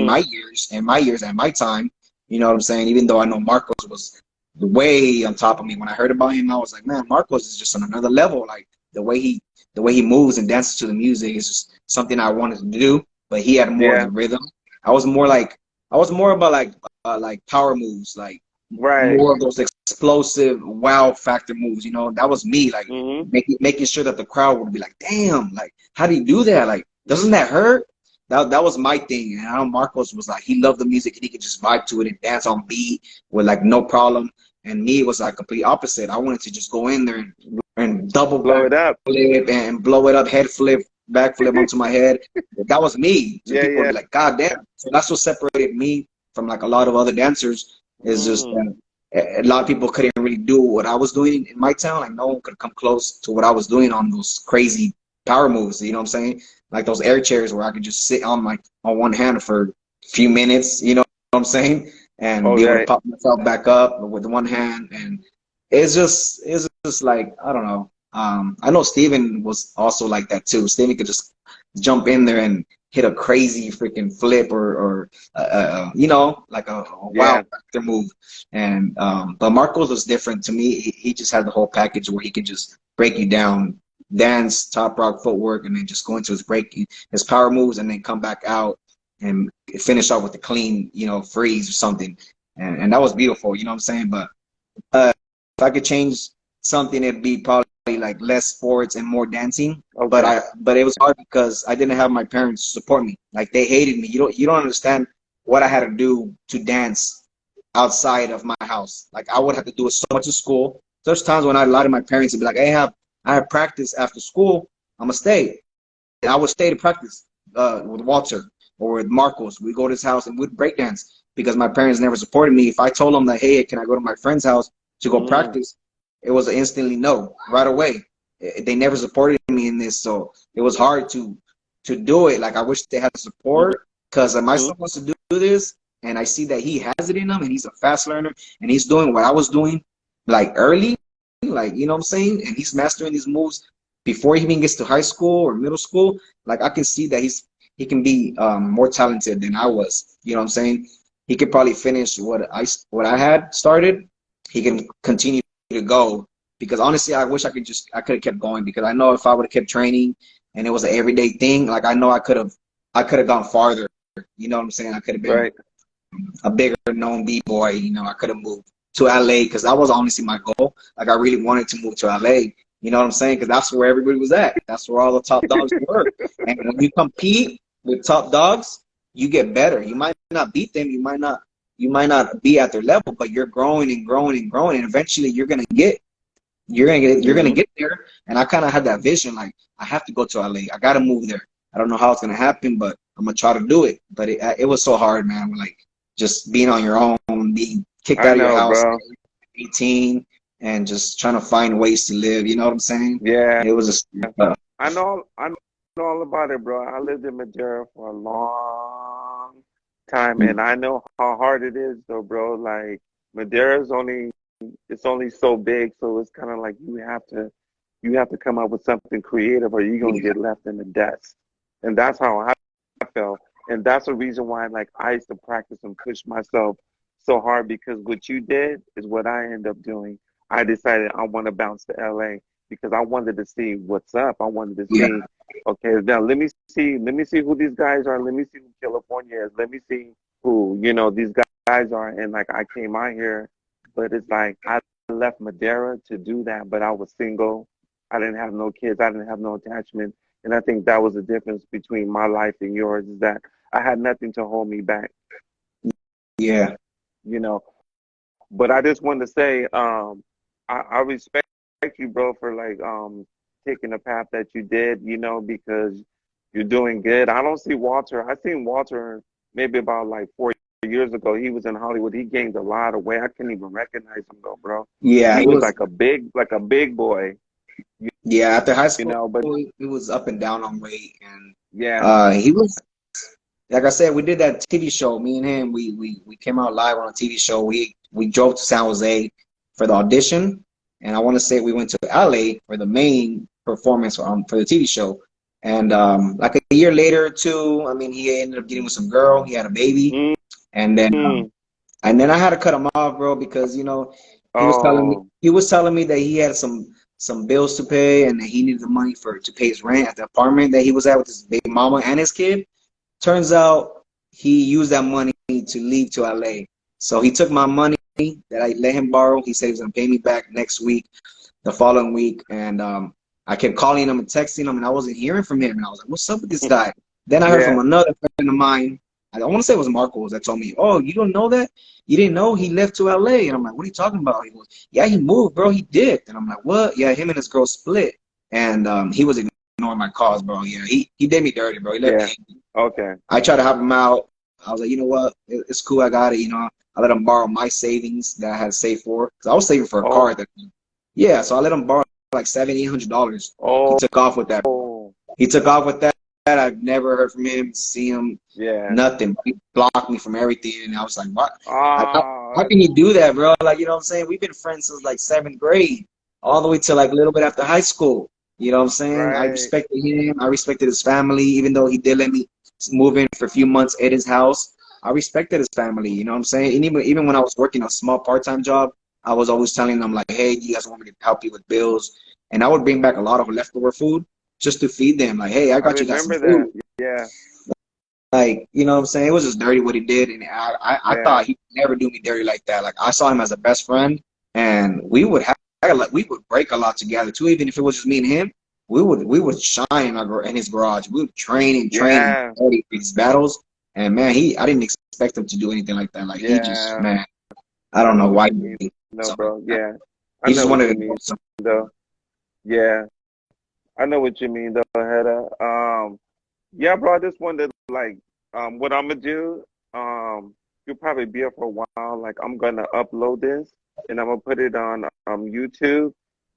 in my years at my time. You know what I'm saying? Even though I know Marcos was way on top of me. When I heard about him, I was like, man, Marcos is just on another level. Like the way he moves and dances to the music is just something I wanted to do. But he had more of Yeah. the rhythm. I was more like I was more about like power moves, like Right. more of those explosive wow factor moves. You know, that was me, like Hmm. making sure that the crowd would be like, damn, like how do you do that? Like, doesn't that hurt? That was my thing. And I know Marcos was like he loved the music and he could just vibe to it and dance on beat with like no problem. And me it was like complete opposite. I wanted to just go in there and double Blow back it up. flip and blow it up, head flip, back flip onto my head. That was me. So Yeah. people would Yeah. be like, God damn. So that's what separated me from like a lot of other dancers is just Mm. that a lot of people couldn't really do what I was doing in my town. Like no one could come close to what I was doing on those crazy power moves. You know what I'm saying? Like those air chairs where I could just sit on on one hand for a few minutes. You know what I'm saying? And Oh, be able to yeah. pop myself back up with one hand. And it's just like I don't know. I know Steven was also like that too. Steven could just jump in there and hit a crazy freaking flip or you know, like a wow Yeah. factor move. And but Marcos was different to me. He just had the whole package where he could just break you down, dance, top rock footwork, and then just go into his break, his power moves, and then come back out and finish off with a clean, you know, freeze or something. And that was beautiful. You know what I'm saying? But if I could change something, it'd be probably like less sports and more dancing. Okay. But it was hard because I didn't have my parents to support me. Like they hated me. You don't understand what I had to do to dance outside of my house. Like I would have to do it so much at school. There's times when I lied to my parents and be like, "Hey, I have practice after school. I'm gonna stay." And I would stay to practice with Walter or with Marcos. We go to his house and we'd break dance because my parents never supported me. If I told them that, "Hey, can I go to my friend's house to go practice, it was instantly no right away. They never supported me in this, so it was hard to do it. Like I wish they had support because my son wants to do this, and I see that he has it in him, and he's a fast learner, and he's doing what I was doing, like early, like you know what I'm saying, and he's mastering these moves before he even gets to high school or middle school. Like I can see that he can be more talented than I was. You know what I'm saying? He could probably finish what I had started. He can continue to go because honestly, I wish I could have kept going because I know if I would have kept training and it was an everyday thing, like I know I could have gone farther. You know what I'm saying? I could have been a bigger known b-boy. You know, I could have moved to LA because that was honestly my goal. Like I really wanted to move to LA. You know what I'm saying? Because that's where everybody was at. That's where all the top dogs were. And when you compete with top dogs, you get better. You might not beat them. You might not be at their level, but you're growing and growing and growing, and eventually you're gonna get there. And I kind of had that vision, like I have to go to LA. I gotta move there. I don't know how it's gonna happen, but I'm gonna try to do it. But it was so hard, man. Like just being on your own, being kicked out of your house at 18, and just trying to find ways to live. You know what I'm saying? Yeah. It was I know all about it, bro. I lived in Madera for a long time, and I know how hard it is, though, bro. Like Madera's it's only so big, so it's kind of like you have to come up with something creative, or you're gonna get left in the dust. And that's how I felt, and that's the reason why, like, I used to practice and push myself so hard because what you did is what I end up doing. I decided I want to bounce to LA because I wanted to see what's up. I wanted to yeah, see, okay, now let me see who these guys are. Let me see who California is. Let me see who, these guys are. And like I came out here, but it's like I left Madera to do that, but I was single. I didn't have no kids. I didn't have no attachment. And I think that was the difference between my life and yours is that I had nothing to hold me back, yeah, you know. But I just wanted to say, I respect you, bro, for like taking the path that you did, because you're doing good. I don't see Walter. I seen Walter maybe about like 4 years ago. He was in Hollywood. He gained a lot of weight. I couldn't even recognize him though, bro. yeah. He It was was like a big boy, yeah. After high school, but he was up and down on weight, and yeah. he was. Like I said, we did that TV show. Me and him, we came out live on a TV show. We drove to San Jose for the audition, and I want to say we went to LA for the main performance for the TV show. And like a year later, too, I mean, he ended up getting with some girl. He had a baby, Mm, and then mm. I had to cut him off, bro, because he was telling me Oh, that he had some bills to pay, and that he needed the money to pay his rent at the apartment that he was at with his baby mama and his kid. Turns out he used that money to leave to LA. So he took my money that I let him borrow. He said he was gonna pay me back next week, the following week, and I kept calling him and texting him, and I wasn't hearing from him. And I was like, "What's up with this guy?" Then I heard from yeah. another friend of mine. I want to say it was Marcos that told me, "Oh, you don't know that? You didn't know he left to LA?" And I'm like, "What are you talking about?" He goes, "Yeah, he moved, bro. He did." And I'm like, "What?" Yeah, him and his girl split, and he was ignoring my calls, bro. Yeah, he did me dirty, bro. He let me Yeah. hang. Okay. I tried to help him out. I was like, you know what? It's cool. I got it. I let him borrow my savings that I had saved for. Cause I was saving for a car Oh, at the time. Yeah, so I let him borrow like $700, $800. He oh, took off with that. He took off with that. I've never heard from him, see him, yeah. nothing. He blocked me from everything. And I was like, what? How Ah, can you do that, bro? Like, you know what I'm saying? We've been friends since like seventh grade, all the way to like a little bit after high school. You know what I'm saying? I right. respected him. I respected his family, even though he did let me move in for a few months at his house. I respected his family. You know what I'm saying? And even when I was working a small part-time job, I was always telling them like, "Hey, do you guys want me to help you with bills?" And I would bring back a lot of leftover food just to feed them. Like, "Hey, I I got you guys some remember that. food." Yeah. Like, you know what I'm saying? It was just dirty what he did, and I Yeah. thought he would never do me dirty like that. Like, I saw him as a best friend, and we would break a lot together too. Even if it was just me and him, we would shine in his garage. We would train and Yeah. study for these battles. And man, I didn't expect him to do anything like that. Like he just, Yeah. man, I I don't know know what why you he mean, did no, something like bro. that. Yeah. I He know just what wanted you to go mean, something. though. Yeah. I know what you mean, though, Hedda. Yeah, bro. I just wanted to, like, what I'm gonna do. You'll probably be up for a while. Like, I'm gonna upload this. and I'm gonna put it on YouTube.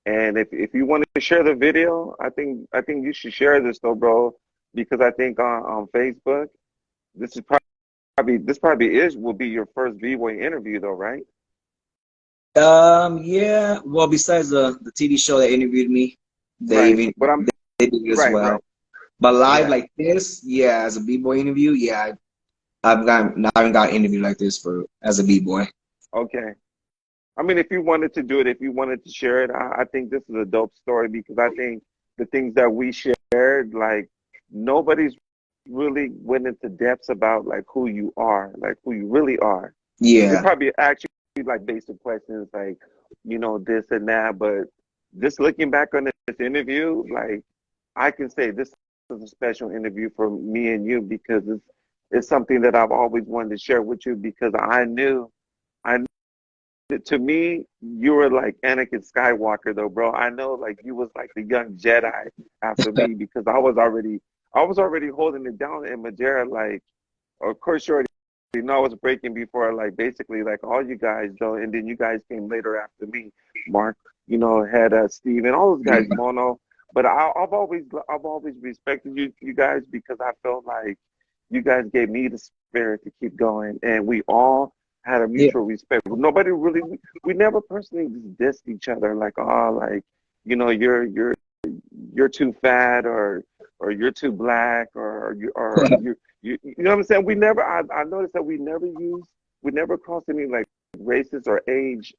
And if you want to share the video, I think you should share this though, bro, because I think on Facebook, this is probably is will be your first B-boy interview though, right? Yeah. Well, besides the TV show that interviewed me, they Right. even But I'm they did it as right, well. right. But live Yeah. like this, yeah, as a b-boy interview, yeah, I haven't got an interview like this for as a b-boy. Okay. I mean, if you wanted to do it, if you wanted to share it, I think this is a dope story because I think the things that we shared, like nobody's really went into depths about like who you are, like who you really are. They Yeah, probably actually like basic questions like, this and that, but just looking back on this interview, like I can say this is a special interview for me and you because it's something that I've always wanted to share with you because I to me, you were like Anakin Skywalker, though, bro. I know, like you was like the young Jedi after me because I was already holding it down in Madera. Like, of course, you already know I was breaking before, like basically, like all you guys, though, and then you guys came later after me. Mark, had Steve and all those yeah, guys, Mono. But I've always respected you guys because I felt like you guys gave me the spirit to keep going, and we all had a yeah, mutual respect. Nobody really, we never personally just dissed each other like, oh, like, you're too fat or you're too black or you know what I'm saying? I noticed that we never crossed any like racist or age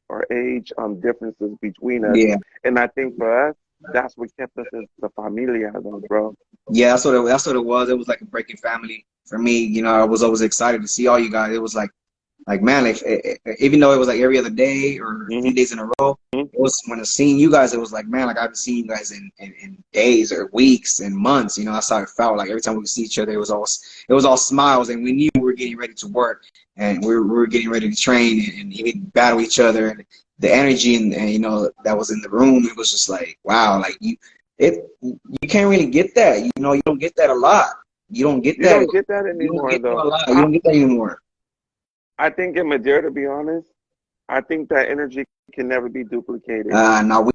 differences between us. yeah. And I think for us, that's what kept us as the familia though, bro. Yeah, that's what it was. It was like a breaking family for me. I was always excited to see all you guys. It was like man, like even though it was like every other day or a Hmm. few days in a row, it was when I seen you guys, it was like man, like I haven't seen you guys in days or weeks and months. That's how it felt. Like every time we would see each other, it was all smiles, and we knew we were getting ready to work, and we were getting ready to train and even battle each other, and the energy and that was in the room. It was just like wow, like you can't really get that. You don't get that a lot. You don't get You that. don't get that You don't anymore get that a though. lot. You don't get that anymore. I think in Madera, to be honest, I think that energy can never be duplicated. Now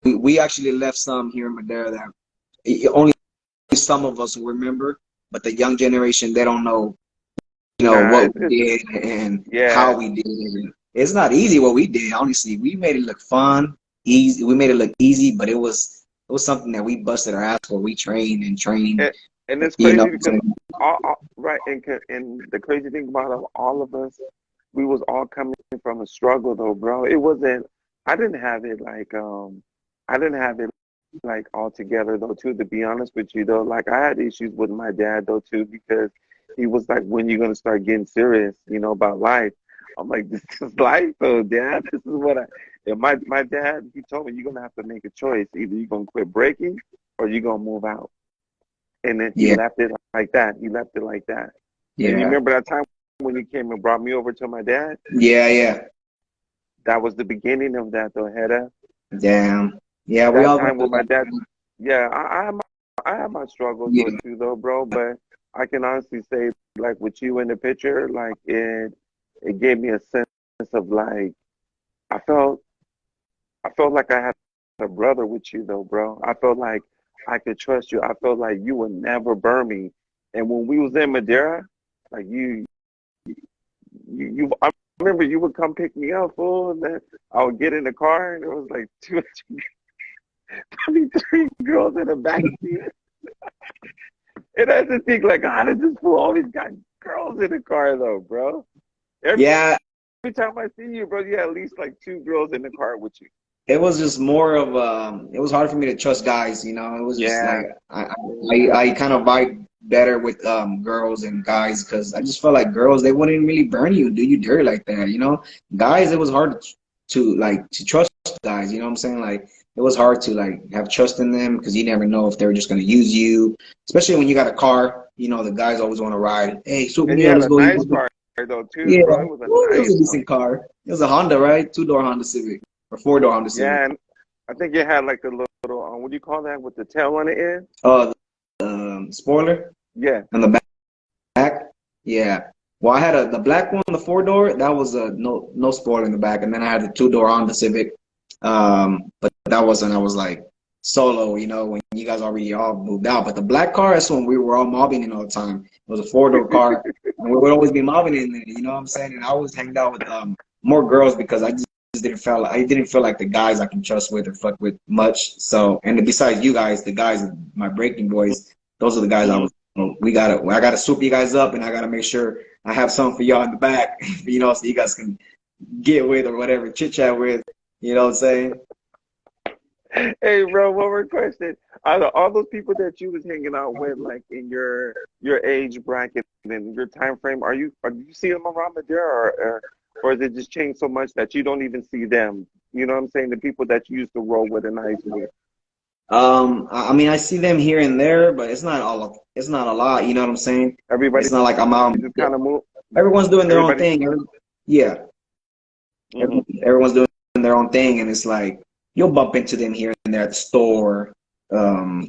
we actually left some here in Madera that only some of us will remember, but the young generation they don't know, Nah, what we did and how yeah. we did it. It's not easy what we did. Honestly, we made it look fun, easy. We made it look easy, but it was something that we busted our ass for. We trained and trained. And, and it's You know crazy what I'm because saying? right, and the crazy thing about all of us, we was all coming from a struggle though, bro. It wasn't. I didn't have it like I didn't have it like all together though too. To be honest with you though, like I had issues with my dad though too because he was like, when you gonna start getting serious, about life? I'm like, this is life though, dad. This is what I. And my dad, he told me you're gonna have to make a choice. Either you're gonna quit breaking or you're gonna move out. And then he Yeah, left it like that. He left it like that. And you yeah, remember that time when you came and brought me over to my dad? yeah, yeah. That was the beginning of that, though, Hedda. Damn. Yeah, we That all go time through when my that. dad, yeah, I have my struggles though Yeah, too, though, bro. But I can honestly say, like with you in the picture, like it gave me a sense of like I felt I felt like I had a brother with you, though, bro. I felt like I could trust you. I felt like you would never burn me. And when we was in Madera, like I remember you would come pick me up, fool, and then I would get in the car, and it was like 23 girls in the back seat. And I just think, like, how did this fool always got girls in the car, though, bro? Every yeah. time I see you, bro, you had at least like two girls in the car with you. It was just more of it was hard for me to trust guys. It was just like Yeah, I kind of vibe better with girls and guys because I just felt like girls they wouldn't really burn you, do you dirty like that. Guys it was hard to trust guys. You know what I'm saying? Like it was hard to like have trust in them because you never know if they were just gonna use you, especially when you got a car. The guys always want to ride. Hey, swoop and me you up, had let's a go. nice car though, too, Yeah, bro. It was a well, it was nice a one. decent car. It was a Honda, right? Two-door Honda Civic or four-door Honda Civic. Yeah, and I think it had like a little, what do you call that, with the tail on the end? The spoiler Yeah, on the back. Yeah, Well, I had the black one, the 4-door. That was a no spoiler in the back, and then I had the 2-door Honda Civic. But that wasn't. I was like solo, when you guys already all moved out. But the black car, that's when we were all mobbing in all the time. It was a 4-door car, and we would always be mobbing in there. You know what I'm saying? And I always hanged out with more girls because I just didn't feel like the guys I can trust with or fuck with much. So, and besides you guys, the guys, my breaking boys, those are the guys I gotta swoop you guys up, and I gotta make sure I have something for y'all in the back, so you guys can get with or whatever, chit chat with. You know what I'm saying? Hey, bro, one more question. Out of all those people that you was hanging out with, like in your age bracket and your time frame, are you see them around Madera, or has it just changed so much that you don't even see them? You know what I'm saying? The people that you used to roll with in high school. I mean, I see them here and there, but it's not a lot. You know what I'm saying? Everybody It's not like I'm out. just kind of move. Everyone's doing their own Everybody. thing. Yeah, Hmm. everyone's doing their own thing, and it's like you'll bump into them here and there at the store, um,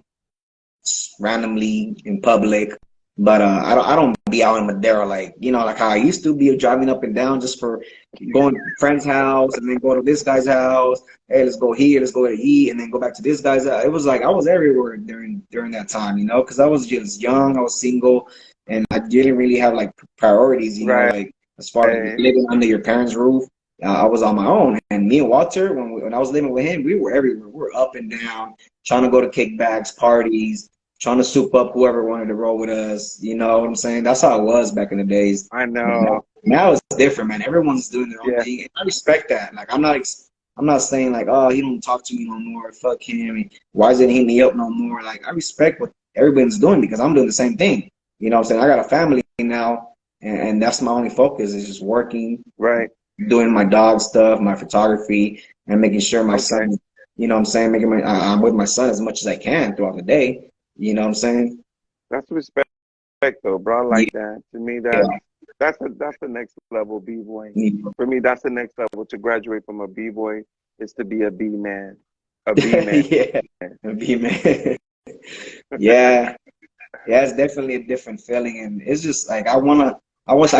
randomly in public. But I don't be out in Madera like how I used to be driving up and down just for going to a friend's house and then go to this guy's house. Hey, let's go here, let's go to eat, and then go back to this guy's house. It was like I was everywhere during that time, because I was just young, I was single, and I didn't really have like priorities, Right. like as far as living under your parents' roof. I was on my own, and me and Walter, when I was living with him, we were everywhere. We were up and down, trying to go to kickbacks, parties, trying to soup up whoever wanted to roll with us. You know what I'm saying? That's how it was back in the days. I Now, know. now it's different, man. Everyone's doing their own Yeah. thing, and I respect that. Like I'm not saying like, oh, he don't talk to me no more. Fuck him. And why doesn't he hit me up no more? Like I respect what everybody's doing because I'm doing the same thing. You know what I'm saying? I got a family now, and that's my only focus is just working, Right. doing my dog stuff, my photography, and making sure my Okay. son, what I'm saying, I'm with my son as much as I can throughout the day. You know what I'm saying? That's respect, though, bro. I Yeah, like that. To me, yeah, that's the next level b-boy. yeah. For me, that's the next level to graduate from a b-boy is to be a b-man, a b-man. Yeah, be man. Yeah, yeah, it's definitely a different feeling, and it's just like I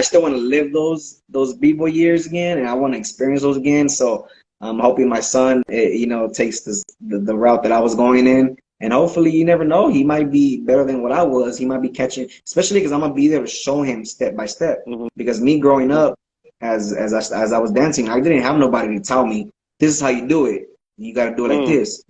still wanna live those b-boy years again, and I want to experience those again. So I'm hoping my son, takes the route that I was going in, and hopefully, you never know, he might be better than what I was. He might be catching, especially because I'm gonna be there to show him step by step. Hmm. Because me growing Hmm. up, as I was dancing, I didn't have nobody to tell me this is how you do it. You got to do it like Mm. this.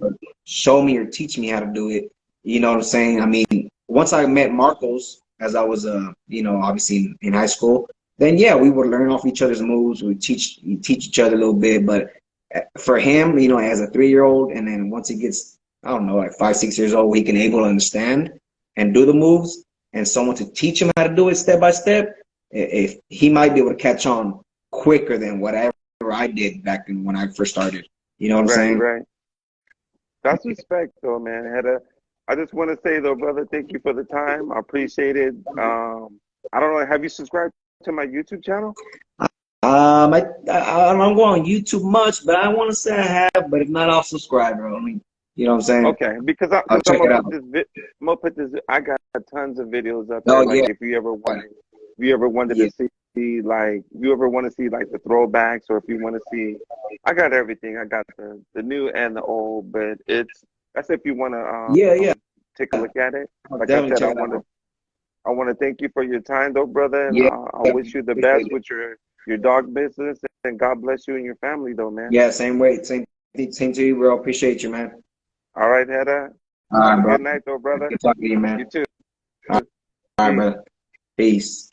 Show me or teach me how to do it. You know what I'm saying? I mean, once I met Marcos, as I was, obviously in high school, then yeah, we would learn off each other's moves. We teach each other a little bit. But for him, as a 3-year-old, and then once he gets, I don't know, like 5, 6 years old, he can able to understand and do the moves, and someone to teach him how to do it step by step, if he might be able to catch on quicker than whatever I did back when I first started. You know what I'm Right, saying? right. That's respect, though, man. I just want to say, though, brother, thank you for the time. I appreciate it. I don't know. Have you subscribed to my YouTube channel? I don't go on YouTube much, but I want to say I have. But if not, I'll subscribe, bro. I mean, you know what I'm saying? Okay, because I'll I'm check it out. I'm gonna put this. I got tons of videos up Oh there. Like yeah, if you ever wanted yeah. to see, like, you ever want to see like the throwbacks, or if you want to see, I got everything. I got the new and the old. But that's if you want Yeah, to yeah. take a look at it. I'll Like I definitely said, check it out. I want to thank you for your time, though, brother, and Yeah, I wish you the appreciate best it. with your dog business, and God bless you and your family, though, man. Yeah, same way. Same to you, bro. Appreciate you, man. All right, Hedda. All Have right, a bro. good night, though, brother. Good talking to you, You man. too. All right, Peace. brother. Peace.